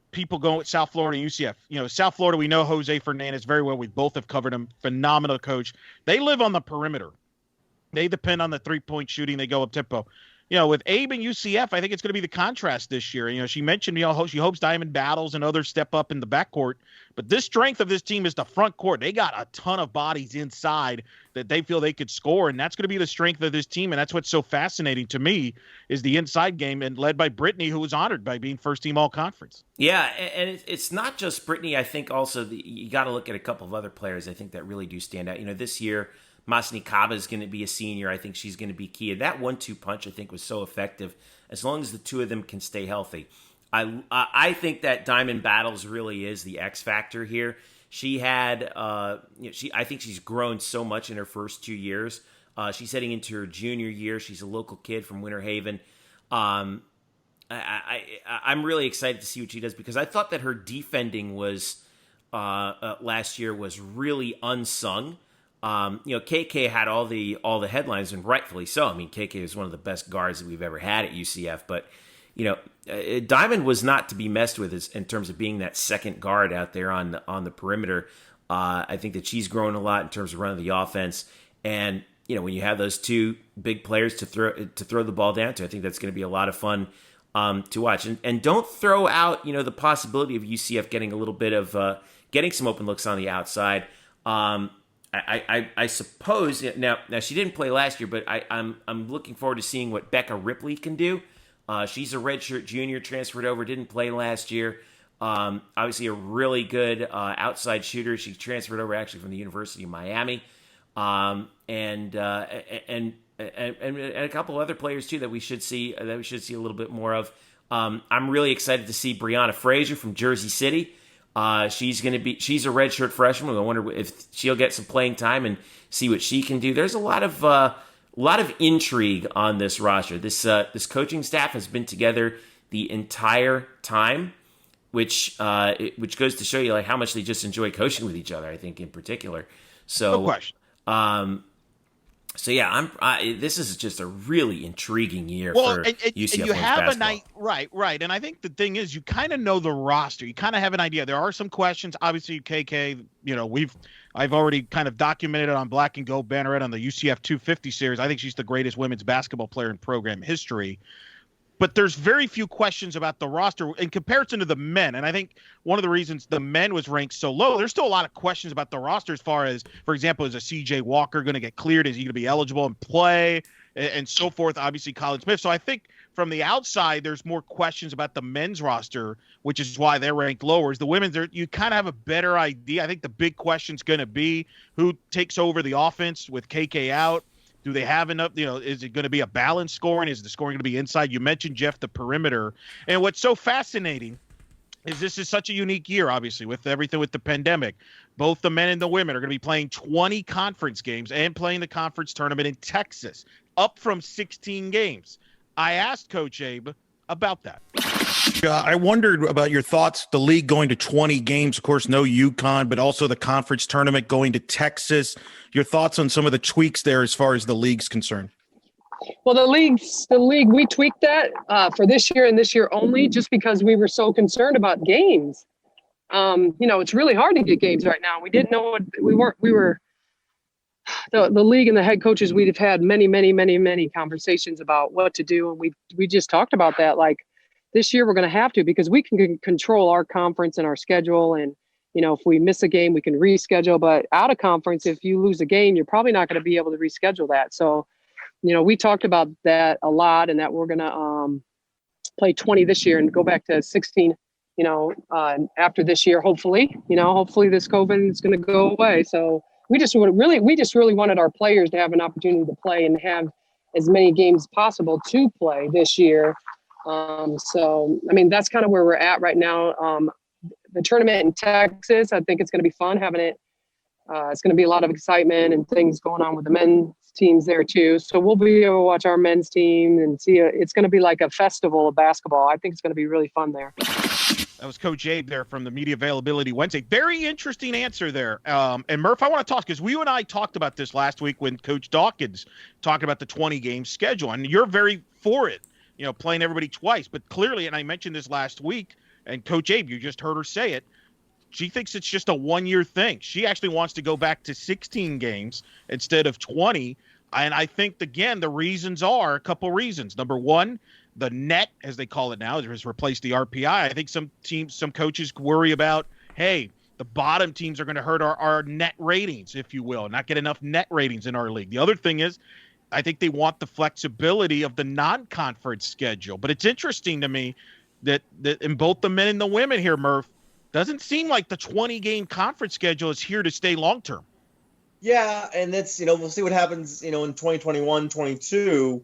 Speaker 4: People going with South Florida and UCF. South Florida, we know Jose Fernandez very well. We both have covered him. Phenomenal coach. They live on the perimeter. They depend on the three-point shooting. They go up tempo. With Abe and UCF, I think it's going to be the contrast this year. She mentioned, she hopes Diamond Battles and others step up in the backcourt. But this strength of this team is the front court. They got a ton of bodies inside that they feel they could score, and that's going to be the strength of this team. And that's what's so fascinating to me is the inside game, and led by Brittany, who was honored by being first-team all-conference.
Speaker 3: Yeah, and it's not just Brittany. I think also you got to look at a couple of other players I think that really do stand out. This year, Masni Kaba is going to be a senior. I think she's going to be key. And that 1-2 punch, I think, was so effective as long as the two of them can stay healthy. I think that Diamond Battles really is the X factor here. She had, I think she's grown so much in her first 2 years. She's heading into her junior year. She's a local kid from Winter Haven. I'm really excited to see what she does because I thought that her defending was last year was really unsung. KK had all the headlines, and rightfully so. I mean, KK is one of the best guards that we've ever had at UCF, but Diamond was not to be messed with in terms of being that second guard out there on the perimeter. I think that she's grown a lot in terms of running the offense, and when you have those two big players to throw the ball down to, I think that's going to be a lot of fun to watch. And don't throw out the possibility of UCF getting a little bit of getting some open looks on the outside. I suppose now she didn't play last year, but I'm looking forward to seeing what Becca Ripley can do. She's a redshirt junior, transferred over, didn't play last year. Obviously, a really good outside shooter. She transferred over actually from the University of Miami, and a couple other players too that we should see a little bit more of. I'm really excited to see Brianna Frazier from Jersey City. She's a redshirt freshman. I wonder if she'll get some playing time and see what she can do. There's a lot of intrigue on this roster. This coaching staff has been together the entire time, which goes to show you like how much they just enjoy coaching with each other. I think in particular. So,
Speaker 4: no question.
Speaker 3: So yeah, this is just a really intriguing year for UCF
Speaker 4: and you have
Speaker 3: basketball.
Speaker 4: Right. And I think the thing is, you kind of know the roster. You kind of have an idea. There are some questions. Obviously, KK. I've already kind of documented it on Black and Gold Banneret on the UCF 250 series. I think she's the greatest women's basketball player in program history. But there's very few questions about the roster in comparison to the men. And I think one of the reasons the men was ranked so low, there's still a lot of questions about the roster as far as, for example, is a CJ Walker going to get cleared? Is he going to be eligible and play and so forth? Obviously, Colin Smith. So I think from the outside, there's more questions about the men's roster, which is why they're ranked lower. As the women's, you kind of have a better idea. I think the big question is going to be who takes over the offense with KK out. Do they have enough? Is it going to be a balanced scoring? Is the scoring going to be inside? You mentioned, Jeff, the perimeter. And what's so fascinating is this is such a unique year, obviously, with everything with the pandemic. Both the men and the women are going to be playing 20 conference games and playing the conference tournament in Texas, up from 16 games. I asked Coach Abe about that.
Speaker 12: I wondered about your thoughts, the league going to 20 games, of course, no UConn, but also the conference tournament going to Texas. Your thoughts on some of the tweaks there as far as the league's concerned?
Speaker 11: Well, the league, we tweaked that for this year and this year only, just because we were so concerned about games. It's really hard to get games right now. We didn't know what the league and the head coaches, we've had many conversations about what to do. And we just talked about that. Like this year we're going to have to, because we can control our conference and our schedule. And, if we miss a game, we can reschedule, but out of conference, if you lose a game, you're probably not going to be able to reschedule that. So, we talked about that a lot, and that we're going to play 20 this year and go back to 16, after this year, hopefully, hopefully this COVID is going to go away. So we just really wanted our players to have an opportunity to play and have as many games possible to play this year. That's kind of where we're at right now. The tournament in Texas, I think it's going to be fun having it. It's going to be a lot of excitement and things going on with the men's teams there too. So we'll be able to watch our men's team and see it's going to be like a festival of basketball. I think it's going to be really fun there.
Speaker 4: That was Coach Abe there from the Media Availability Wednesday. Very interesting answer there. And Murph, I want to talk, because you and I talked about this last week when Coach Dawkins talked about the 20-game schedule, and you're very for it, playing everybody twice. But clearly, and I mentioned this last week, and Coach Abe, you just heard her say it, she thinks it's just a one-year thing. She actually wants to go back to 16 games instead of 20. And I think, again, the reasons are a couple reasons. Number one, the net, as they call it now, has replaced the RPI. I think some coaches worry about, hey, the bottom teams are going to hurt our net ratings, if you will, not get enough net ratings in our league. The other thing is, I think they want the flexibility of the non-conference schedule. But it's interesting to me that in both the men and the women here, Murph, doesn't seem like the 20-game conference schedule is here to stay long-term.
Speaker 5: Yeah, and that's, we'll see what happens, in 2021, 22.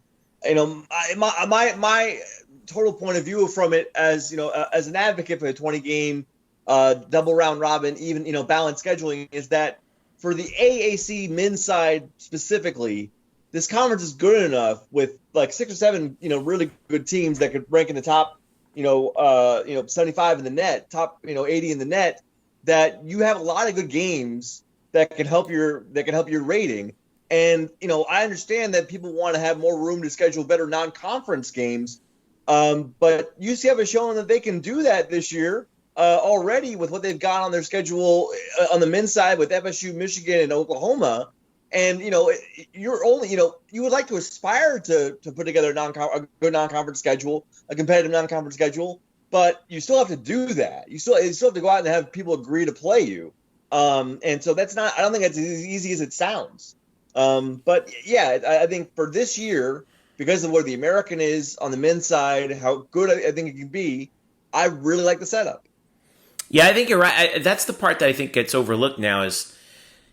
Speaker 5: My total point of view from it as an advocate for the 20-game double round robin, even, balanced scheduling, is that for the AAC men's side specifically, this conference is good enough with like 6 or 7, really good teams that could rank in the top, 75 in the net, top, 80 in the net, that you have a lot of good games that can help your rating. And, I understand that people want to have more room to schedule better non-conference games. But UCF has shown that they can do that this year already with what they've got on their schedule on the men's side with FSU, Michigan, and Oklahoma. And, you're only, you would like to aspire to put together a good non-conference schedule, a competitive non-conference schedule, but you still have to do that. You still have to go out and have people agree to play you. And so I don't think that's as easy as it sounds. But yeah, I think for this year, because of where the American is on the men's side, how good I think it can be, I really like the setup.
Speaker 3: Yeah, I think you're right. That's the part that I think gets overlooked now is,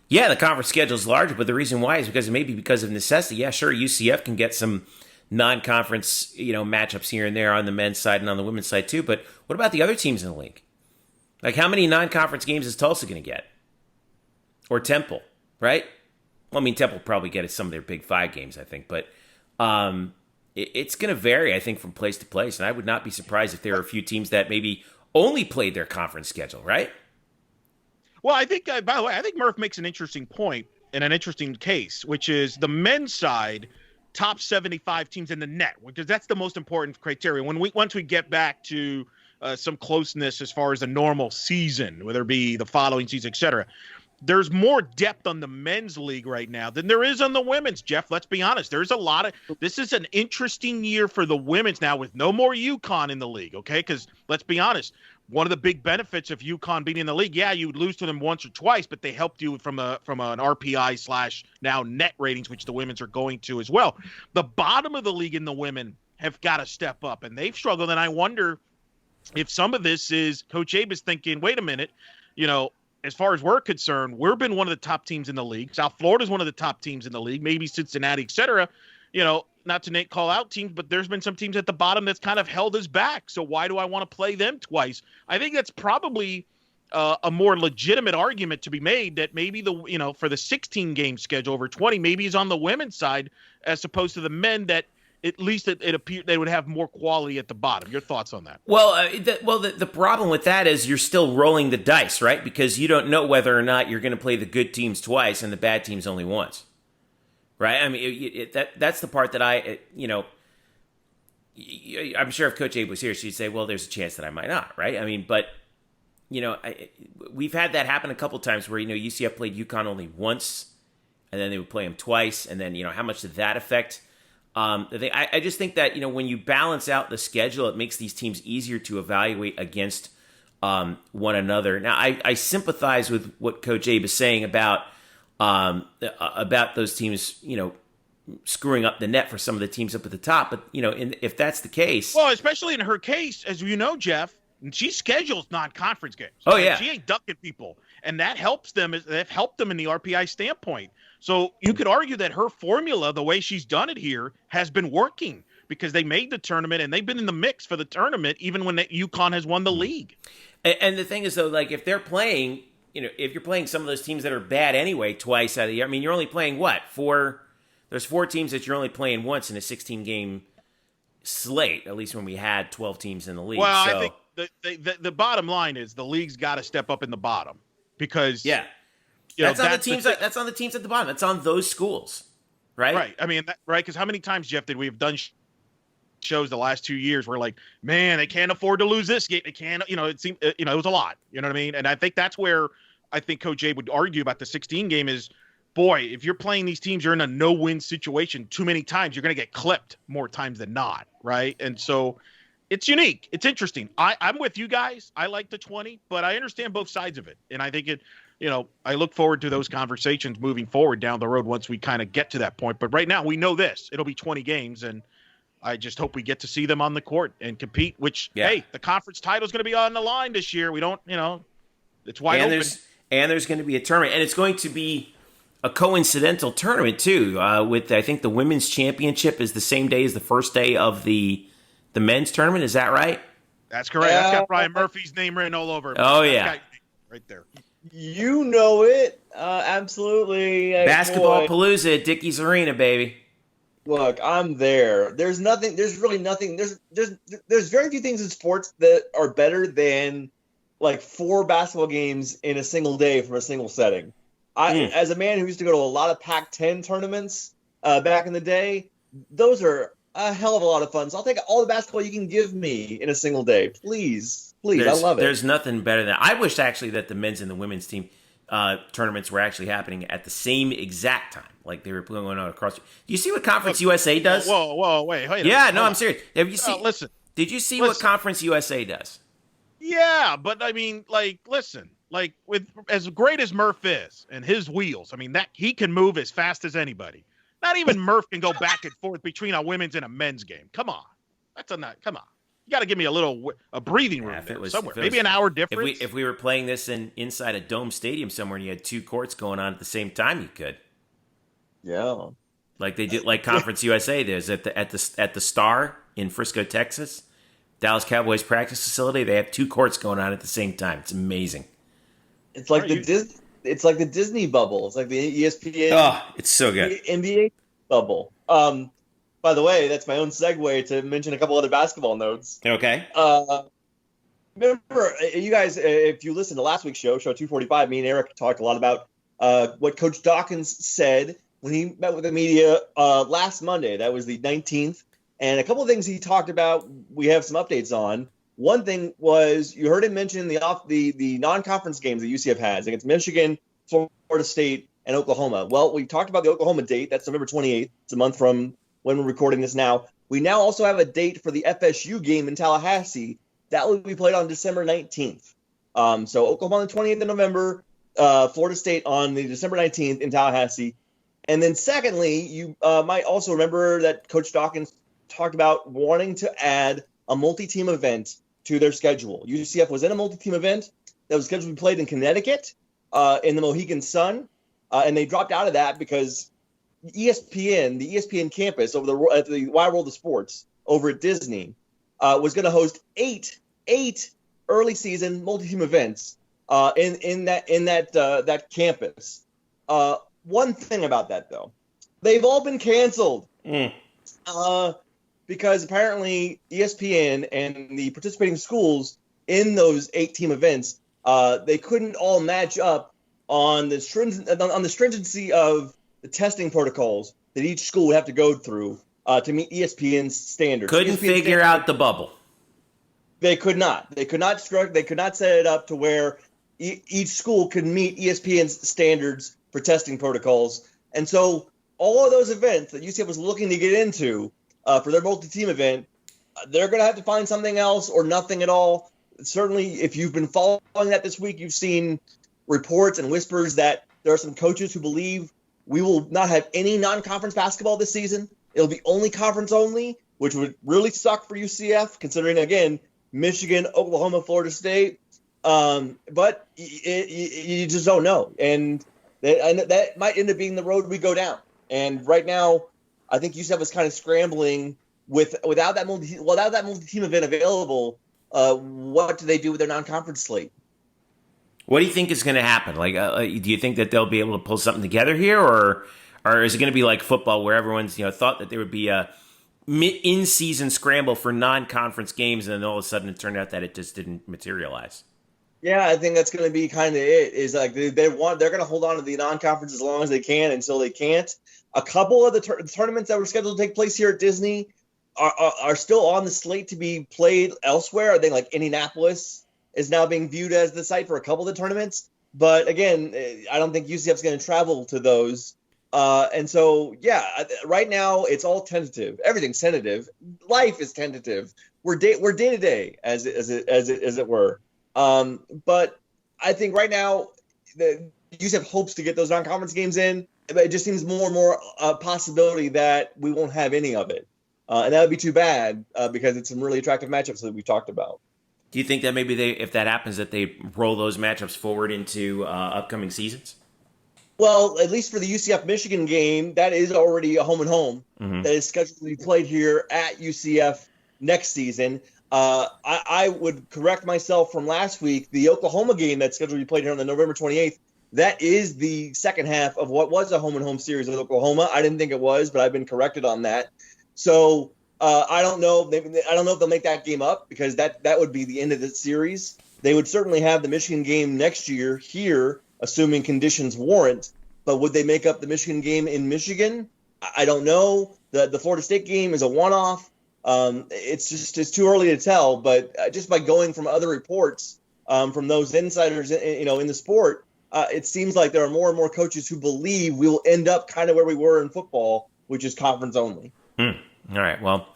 Speaker 3: yeah, the conference schedule is larger, but the reason why is because of necessity. Yeah, sure, UCF can get some non-conference, matchups here and there on the men's side and on the women's side too. But what about the other teams in the league? Like, how many non-conference games is Tulsa going to get? Or Temple, right? Well, I mean, Temple will probably get some of their Big Five games, I think. But it's going to vary, I think, from place to place. And I would not be surprised if there are a few teams that maybe only played their conference schedule, right?
Speaker 4: Well, I think, by the way, I think Murph makes an interesting point and an interesting case, which is the men's side, top 75 teams in the net, because that's the most important criteria. Once we get back to some closeness as far as a normal season, whether it be the following season, et cetera, there's more depth on the men's league right now than there is on the women's, Jeff. Let's be honest. There's a lot of – this is an interesting year for the women's now with no more UConn in the league, okay? Because let's be honest, one of the big benefits of UConn being in the league, yeah, you would lose to them once or twice, but they helped you from an RPI / now net ratings, which the women's are going to as well. The bottom of the league in the women have got to step up, and they've struggled. And I wonder if some of this is Coach Abe is thinking, wait a minute, as far as we're concerned, we've been one of the top teams in the league. South Florida's one of the top teams in the league, maybe Cincinnati, et cetera. Not to call out teams, but there's been some teams at the bottom that's kind of held us back. So why do I want to play them twice? I think that's probably a more legitimate argument to be made that maybe for the 16-game schedule over 20, maybe is on the women's side as opposed to the men that at least it appeared they would have more quality at the bottom. Your thoughts on that?
Speaker 3: Well, the problem with that is you're still rolling the dice, right? Because you don't know whether or not you're going to play the good teams twice and the bad teams only once, right? I mean, that's the part that I'm sure if Coach Abe was here, she'd say, well, there's a chance that I might not, right? I mean, but, we've had that happen a couple times where, UCF played UConn only once, and then they would play them twice, and then, how much did that affect I just think that, when you balance out the schedule, it makes these teams easier to evaluate against one another. Now, I sympathize with what Coach Abe is saying about those teams, screwing up the net for some of the teams up at the top. But, if that's the case.
Speaker 4: Well, especially in her case, as you know, Jeff, she schedules non-conference games.
Speaker 3: Oh, yeah.
Speaker 4: She ain't ducking people. And that helps them. They've helped them in the RPI standpoint. So you could argue that her formula, the way she's done it here, has been working because they made the tournament and they've been in the mix for the tournament even when UConn has won the league.
Speaker 3: And the thing is, though, like if they're playing, if you're playing some of those teams that are bad anyway twice out of the year, I mean, you're only playing what? There's 4 teams that you're only playing once in a 16-game slate, at least when we had 12 teams in the league.
Speaker 4: Well, I think the bottom line is the league's got to step up in the bottom because
Speaker 3: that's on the teams at the bottom. That's on those schools, right?
Speaker 4: Right. I mean, right? Because how many times, Jeff, did we have done shows the last 2 years where like, man, they can't afford to lose this game. They can't. It seemed. It was a lot. You know what I mean? And I think that's where I think Coach Abe would argue about the 16 game is, boy, if you're playing these teams, you're in a no-win situation too many times. You're going to get clipped more times than not, right? And so it's unique. It's interesting. I'm with you guys. I like the 20, but I understand both sides of it. And I think I look forward to those conversations moving forward down the road once we kind of get to that point. But right now we know this. It'll be 20 games, and I just hope we get to see them on the court and compete, which, hey, the conference title is going to be on the line this year. We don't, it's wide open.
Speaker 3: There's going to be a tournament, and it's going to be a coincidental tournament, too, with, I think, the women's championship is the same day as the first day of the men's tournament. Is that right?
Speaker 4: That's correct. That's got Brian Murphy's name written all over it.
Speaker 3: Oh, yeah.
Speaker 4: Right there.
Speaker 5: You know it. Absolutely.
Speaker 3: Basketball Palooza at Dickies Arena, baby.
Speaker 5: Look, I'm there. There's really nothing. There's very few things in sports that are better than like 4 basketball games in a single day from a single setting. As a man who used to go to a lot of Pac-10 tournaments back in the day, those are a hell of a lot of fun. So I'll take all the basketball you can give me in a single day. Please, I love it.
Speaker 3: There's nothing better than that. I wish actually that the men's and the women's team tournaments were actually happening at the same exact time, like they were going on across. Do you see what Conference USA does?
Speaker 4: Whoa, wait.
Speaker 3: I'm serious. Have you seen?
Speaker 4: Listen.
Speaker 3: Did you see what Conference USA does?
Speaker 4: Yeah, but I mean, listen. With as great as Murph is and his wheels, I mean that he can move as fast as anybody. Not even Murph can go back and forth between a women's and a men's game. Come on, come on. You got to give me a breathing room somewhere. Maybe an hour difference.
Speaker 3: If we were playing this inside a dome stadium somewhere and you had two courts going on at the same time, you could.
Speaker 5: Yeah.
Speaker 3: Like they did, like Conference USA. There's at the Star in Frisco, Texas, Dallas Cowboys practice facility. They have two courts going on at the same time. It's amazing.
Speaker 5: It's like it's like the Disney bubble. It's like the ESPN.
Speaker 3: Oh, it's so good.
Speaker 5: NBA bubble. By the way, that's my own segue to mention a couple other basketball notes.
Speaker 3: Okay.
Speaker 5: Remember, you guys, if you listened to last week's show 245, me and Eric talked a lot about what Coach Dawkins said when he met with the media last Monday. That was the 19th. And a couple of things he talked about, we have some updates on. One thing was you heard him mention the non-conference games that UCF has against Michigan, Florida State, and Oklahoma. Well, we talked about the Oklahoma date. That's November 28th. It's a month from when we're recording this now. We now also have a date for the FSU game in Tallahassee. That will be played on December 19th. So Oklahoma on the 28th of November, Florida State on the December 19th in Tallahassee. And then secondly, you might also remember that Coach Dawkins talked about wanting to add a multi-team event to their schedule. UCF was in a multi-team event that was scheduled to be played in Connecticut in the Mohegan Sun, and they dropped out of that because ESPN, the ESPN campus at the Wide World of Sports over at Disney, was going to host eight early season multi-team events in that campus. One thing about that though, they've all been canceled because apparently ESPN and the participating schools in those 8-team events, they couldn't all match up on the stringency of the testing protocols that each school would have to go through to meet ESPN's standards.
Speaker 3: Couldn't figure out the bubble.
Speaker 5: They could not. They could not set it up to where each school could meet ESPN's standards for testing protocols. And so all of those events that UCF was looking to get into for their multi-team event, they're going to have to find something else or nothing at all. Certainly, if you've been following that this week, you've seen reports and whispers that there are some coaches who believe we will not have any non-conference basketball this season. It'll be only conference only, which would really suck for UCF, considering, again, Michigan, Oklahoma, Florida State. But you just don't know. And that might end up being the road we go down. And right now, I think UCF is kind of scrambling without that multi-team event available. What do they do with their non-conference slate?
Speaker 3: What do you think is going to happen? Like, do you think that they'll be able to pull something together here, or is it going to be like football, where everyone's thought that there would be a in-season scramble for non-conference games, and then all of a sudden it turned out that it just didn't materialize?
Speaker 5: Yeah, I think that's going to be kind of it. Is like they're going to hold on to the non-conference as long as they can until they can't. A couple of the tournaments that were scheduled to take place here at Disney are still on the slate to be played elsewhere. I think like Indianapolis is now being viewed as the site for a couple of the tournaments. But again, I don't think UCF is going to travel to those. And so, yeah, right now it's all tentative. Everything's tentative. Life is tentative. We're day to day, as it were. But I think right now the UCF hopes to get those non-conference games in. But it just seems more and more a possibility that we won't have any of it. And that would be too bad because it's some really attractive matchups that we talked about.
Speaker 3: Do you think that maybe if that happens, that they roll those matchups forward into upcoming seasons?
Speaker 5: Well, at least for the UCF Michigan game, that is already a home and home that is scheduled to be played here at UCF next season. I would correct myself from last week. The Oklahoma game that's scheduled to be played here on the November 28th, that is the second half of what was a home and home series with Oklahoma. I didn't think it was, but I've been corrected on that. So I don't know. I don't know if they'll make that game up because that would be the end of the series. They would certainly have the Michigan game next year here, assuming conditions warrant. But would they make up the Michigan game in Michigan? I don't know. The Florida State game is a one-off. It's too early to tell. But just by going from other reports from those insiders, in the sport, it seems like there are more and more coaches who believe we will end up kind of where we were in football, which is conference only.
Speaker 3: All right. Well,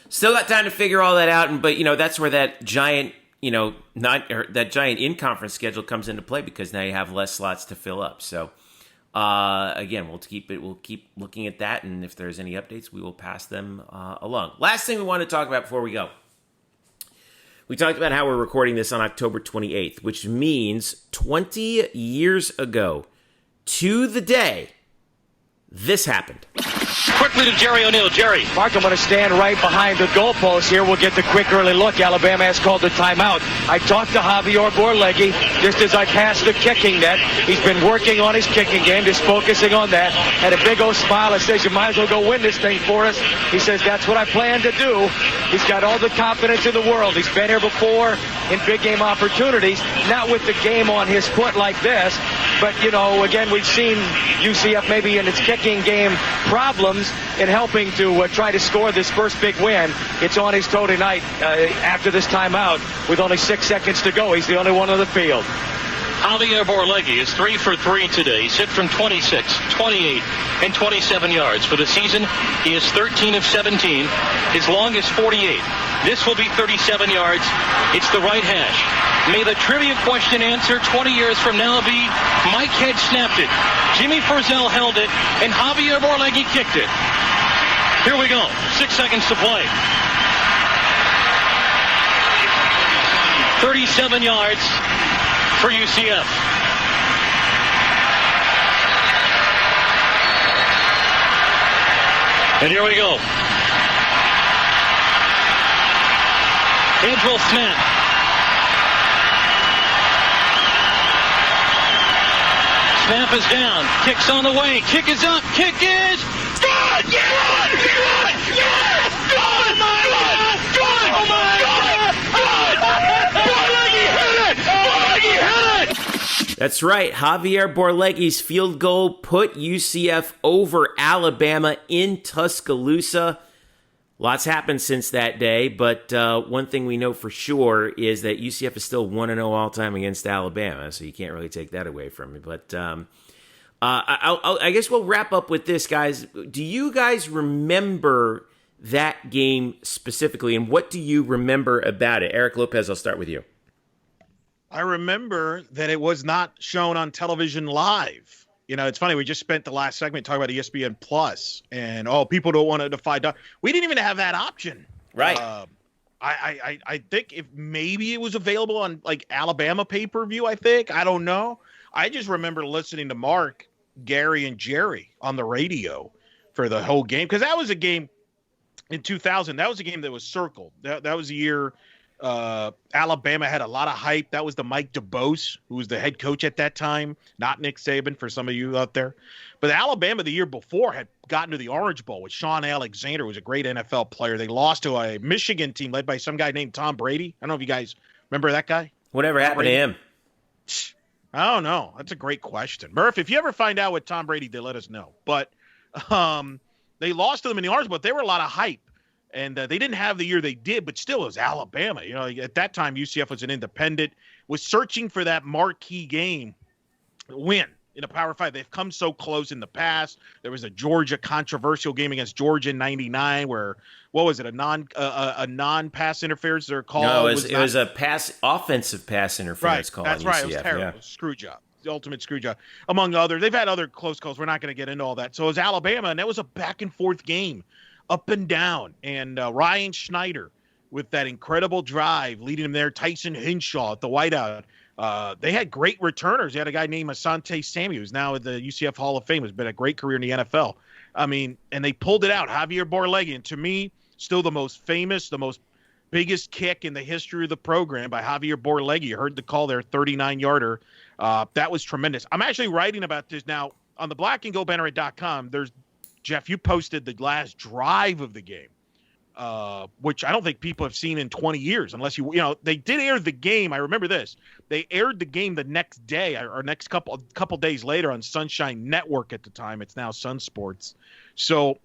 Speaker 3: still got time to figure all that out. But that's where that giant, that giant in-conference schedule comes into play because now you have less slots to fill up. So again, we'll keep looking at that, and if there's any updates, we will pass them along. Last thing we want to talk about before we go. We talked about how we're recording this on October 28th, which means 20 years ago to the day, this happened.
Speaker 13: Quickly to Jerry O'Neal. Jerry. Mark, I'm going to stand right behind the goalpost here. We'll get the quick early look. Alabama has called the timeout. I talked to Javier Borleggi just as I passed the kicking net. He's been working on his kicking game, just focusing on that. Had a big old smile that says, you might as well go win this thing for us. He says, that's what I plan to do. He's got all the confidence in the world. He's been here before in big game opportunities, not with the game on his foot like this. But, again, we've seen UCF maybe in its kicking game problems in helping to try to score this first big win. It's on his toe tonight after this timeout with only 6 seconds to go. He's the only one on the field.
Speaker 14: Javier Borleggi is 3 for 3 today. He's hit from 26, 28, and 27 yards. For the season, he is 13 of 17. His long is 48. This will be 37 yards. It's the right hash. May the trivia question answer 20 years from now be Mike Head snapped it, Jimmy Frizzell held it, and Javier Borleggi kicked it. Here we go. 6 seconds to play. 37 yards for UCF. And here we go. Head will snap. Snap is down. Kick's on the way. Kick is up. Kick is good. Yes! Good! Yes! Good! Oh my God! Good! Oh my God! Good! Borleggi hit it! Borleggi hit it!
Speaker 3: That's right. Javier Borleggi's field goal put UCF over Alabama in Tuscaloosa. Lots happened since that day, but one thing we know for sure is that UCF is still 1-0 all-time against Alabama, so you can't really take that away from me. But I guess we'll wrap up with this, guys. Do you guys remember that game specifically, and what do you remember about it? Eric Lopez, I'll start with you.
Speaker 4: I remember that it was not shown on television live. It's funny. We just spent the last segment talking about ESPN Plus, and people don't want to defy. We didn't even have that option.
Speaker 3: Right.
Speaker 4: I think if maybe it was available on like Alabama pay-per-view. I think I don't know. I just remember listening to Mark, Gary, and Jerry on the radio for the whole game because that was a game in 2000. That was a game that was circled. That was the year. Alabama had a lot of hype. That was the Mike DeBose, who was the head coach at that time, not Nick Saban for some of you out there. But Alabama the year before had gotten to the Orange Bowl with Sean Alexander, who was a great NFL player. They lost to a Michigan team led by some guy named Tom Brady. I don't know if you guys remember that guy.
Speaker 3: Whatever happened to him?
Speaker 4: I don't know. That's a great question. Murph, if you ever find out what Tom Brady did, let us know. But they lost to them in the Orange Bowl. They were a lot of hype. And they didn't have the year they did, but still it was Alabama. At that time, UCF was an independent, was searching for that marquee game win in a Power 5. They've come so close in the past. There was a Georgia controversial game against Georgia in '99 where, what was it, a non-pass interference they're called?
Speaker 3: No, it was a offensive pass interference call.
Speaker 4: That's right. It was terrible.
Speaker 3: Yeah.
Speaker 4: It was a screw job. The ultimate screw job. Among others. They've had other close calls. We're not going to get into all that. So it was Alabama, and that was a back-and-forth game. Up and down, and Ryan Schneider with that incredible drive leading them there. Tyson Hinshaw at the wideout. They had great returners. They had a guy named Asante Samuel, who's now at the UCF Hall of Fame, has been a great career in the NFL. I mean, and they pulled it out. Javier Borleggi, and to me, still the most famous, the most biggest kick in the history of the program by Javier Borleggi. You heard the call there, 39-yarder. That was tremendous. I'm actually writing about this now on the blackandgoldbanneret.com. There's Jeff, you posted the last drive of the game, which I don't think people have seen in 20 years, unless they did air the game. I remember this. They aired the game the next day or next couple days later on Sunshine Network at the time. It's now Sun Sports. So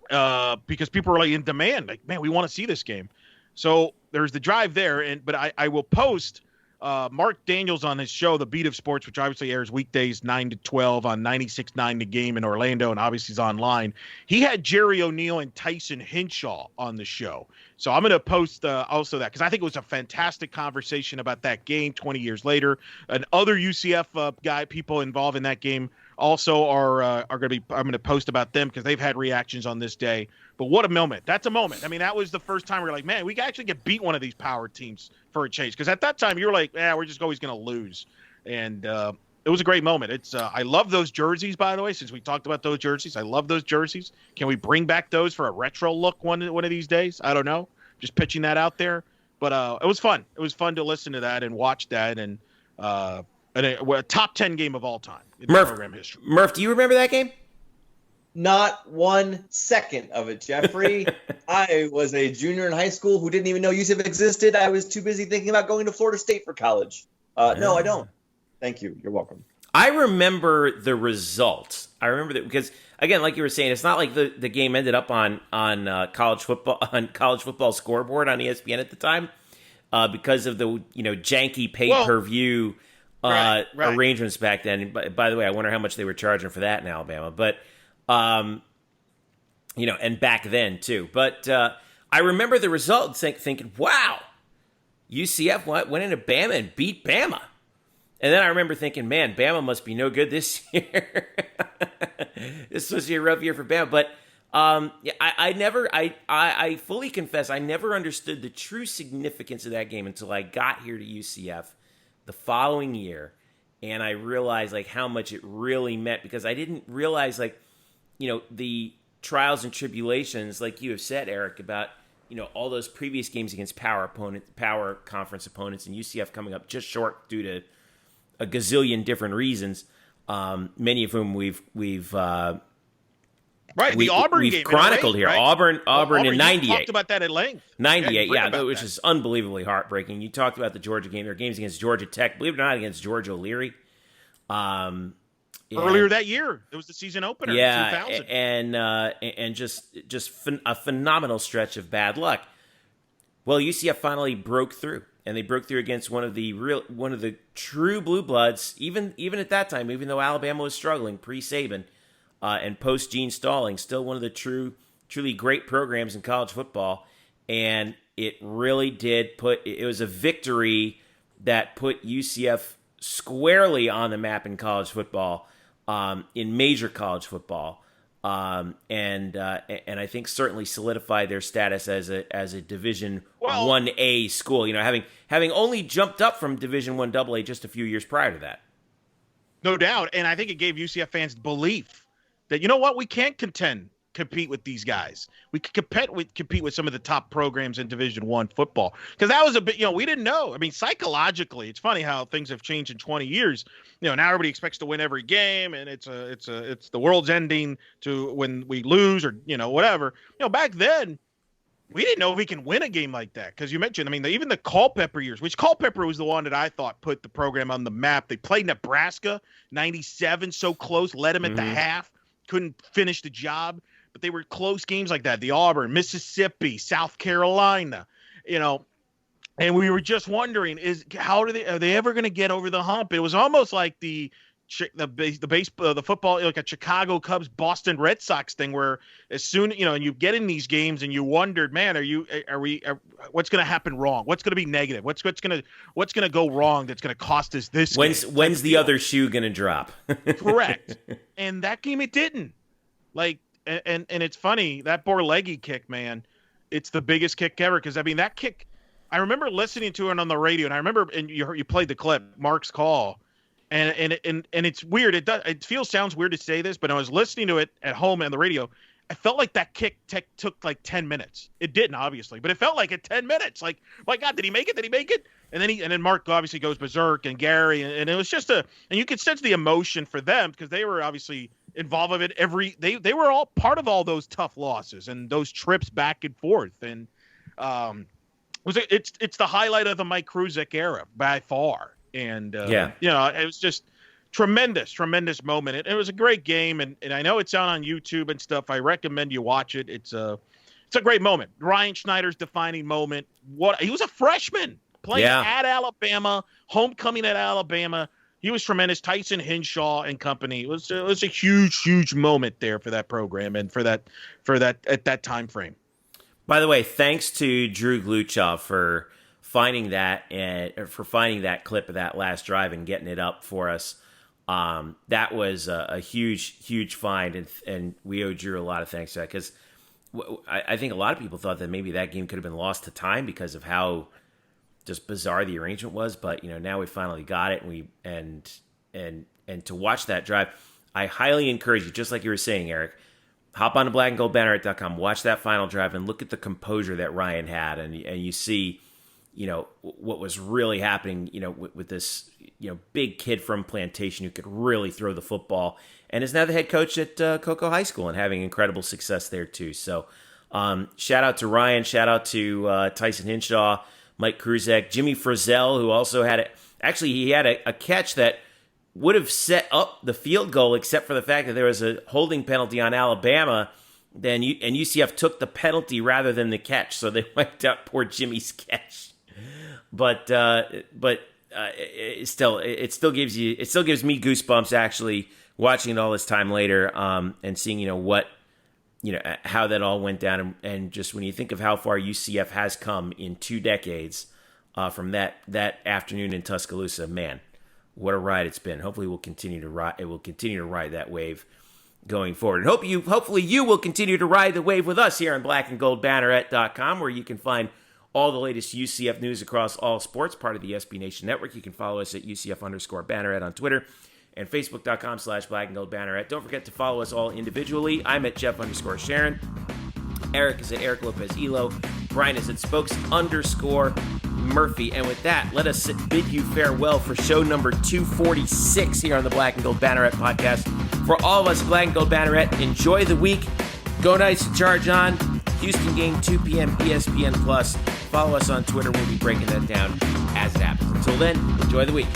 Speaker 4: because people were in demand, man, we want to see this game. So there's the drive there. But I will post Mark Daniels on his show, The Beat of Sports, which obviously airs weekdays 9 to 12 on 96.9 The Game in Orlando, and obviously is online. He had Jerry O'Neal and Tyson Hinshaw on the show. So I'm going to post also that because I think it was a fantastic conversation about that game 20 years later. And other UCF people involved in that game also are going to be – I'm going to post about them because they've had reactions on this day But what a moment. That's a moment. I mean, that was the first time we were like, man, we can actually get beat one of these power teams for a change. Because at that time, you were like, we're just always going to lose. And it was a great moment. It's I love those jerseys, by the way, since we talked about those jerseys. I love those jerseys. Can we bring back those for a retro look one of these days? I don't know. Just pitching that out there. But it was fun. It was fun to listen to that and watch that. And a top 10 game of all time in program history.
Speaker 3: Murph, do you remember that game?
Speaker 5: Not 1 second of it, Jeffrey. I was a junior in high school who didn't even know UCF existed. I was too busy thinking about going to Florida State for college. No, I don't. Thank you. You're welcome.
Speaker 3: I remember the results. I remember that because, again, like you were saying, it's not like the game ended up on college football scoreboard on ESPN at the time because of the janky pay-per-view arrangements back then. By the way, I wonder how much they were charging for that in Alabama. But and back then too. But I remember the results thinking, wow, UCF went into Bama and beat Bama. And then I remember thinking, man, Bama must be no good this year. This was a rough year for Bama. But I fully confess, I never understood the true significance of that game until I got here to UCF the following year. And I realized how much it really meant, because I didn't realize the trials and tribulations, like you have said, Eric, about all those previous games against power conference opponents, and UCF coming up just short due to a gazillion different reasons, many of whom we've
Speaker 4: the Auburn game
Speaker 3: chronicled here.
Speaker 4: Right?
Speaker 3: Auburn in '98.
Speaker 4: Talked about that at length.
Speaker 3: '98, which is unbelievably heartbreaking. You talked about the Georgia game. There are games against Georgia Tech, believe it or not, against George O'Leary.
Speaker 4: Earlier that year, it was the season opener.
Speaker 3: Yeah,
Speaker 4: 2000.
Speaker 3: and just a phenomenal stretch of bad luck. Well, UCF finally broke through, and they broke through against one of the true blue bloods. Even at that time, even though Alabama was struggling pre-Saban and post Gene Stalling, still one of the truly great programs in college football. And it really did it was a victory that put UCF squarely on the map in college football. In major college football, and I think certainly solidified their status as a Division 1A school. Having only jumped up from Division 1 AA just a few years prior to that.
Speaker 4: No doubt, and I think it gave UCF fans belief that we can't compete with these guys. We could compete with some of the top programs in Division 1 football, because that was a bit, we didn't know. I mean, psychologically, it's funny how things have changed in 20 years. Now everybody expects to win every game, and it's the world's ending to when we lose, or whatever. Back then, we didn't know if we can win a game like that, because you mentioned, even the Culpepper years, which Culpepper was the one that I thought put the program on the map. They played Nebraska '97, so close, led them at the half, couldn't finish the job. But they were close games like that. The Auburn, Mississippi, South Carolina, and we were just wondering, are they ever going to get over the hump? It was almost like the football, like a Chicago Cubs, Boston Red Sox thing, where as soon, and you get in these games and you wondered, man, what's going to happen wrong? What's going to be negative? What's going to go wrong that's going to cost us this game?
Speaker 3: When's the other shoe going to drop?
Speaker 4: Correct. And that game, it didn't. And it's funny, that Borlegi kick, man, it's the biggest kick ever. Because that kick, I remember listening to it on the radio, and I remember, and you played the clip, Mark's call, and it's weird. Sounds weird to say this, but I was listening to it at home on the radio. I felt like that kick took like 10 minutes. It didn't, obviously, but it felt like 10 minutes. Like, my God, did he make it? Did he make it? And then Mark obviously goes berserk, and Gary, and it was just and you could sense the emotion for them, because they were obviously involved with it they were all part of all those tough losses and those trips back and forth. And it's the highlight of the Mike Kruczek era by far. And it was just tremendous moment. It was a great game, and I know it's out on YouTube and stuff. I recommend you watch it. It's a great moment. Ryan Schneider's defining moment. He was a freshman playing at Alabama, homecoming at Alabama. He was tremendous. Tyson Hinshaw and company. It was a huge moment there for that program and for that at that time frame.
Speaker 3: By the way, thanks to Drew Gluchow for finding that clip of that last drive and getting it up for us. That was a huge find, and we owe Drew a lot of thanks for that, because I think a lot of people thought that maybe that game could have been lost to time because of how just bizarre the arrangement was. But now we finally got it, and to watch that drive, I highly encourage you, just like you were saying, Eric, hop on to blackandgoldbanneret.com, watch that final drive, and look at the composure that Ryan had, and you see, what was really happening, with this, big kid from Plantation who could really throw the football, and is now the head coach at Cocoa High School and having incredible success there too. So, shout out to Ryan, shout out to Tyson Hinshaw, Mike Kruzek, Jimmy Frizzell, who also had he had a catch that would have set up the field goal, except for the fact that there was a holding penalty on Alabama. And UCF took the penalty rather than the catch, so they wiped out poor Jimmy's catch. But it still gives me goosebumps actually watching it all this time later, and seeing how that all went down, and just when you think of how far UCF has come in 2 decades from that afternoon in Tuscaloosa, man, what a ride it's been. Hopefully we'll continue to ride. It will continue to ride that wave going forward. And hopefully you will continue to ride the wave with us here on blackandgoldbanneret.com, where you can find all the latest UCF news across all sports, part of the SB Nation Network. You can follow us at UCF_Banneret on Twitter and Facebook.com/blackandgoldbanneret. Don't forget to follow us all individually. I'm at Jeff_Sharon. Eric is at Eric Lopez Elo. Brian is at Spokes_Murphy. And with that, let us bid you farewell for show number 246 here on the Black and Gold Banneret Podcast. For all of us at Black and Gold Banneret, enjoy the week. Go Knights to charge on. Houston game, 2 p.m. ESPN+. Follow us on Twitter. We'll be breaking that down as it happens. Until then, enjoy the week.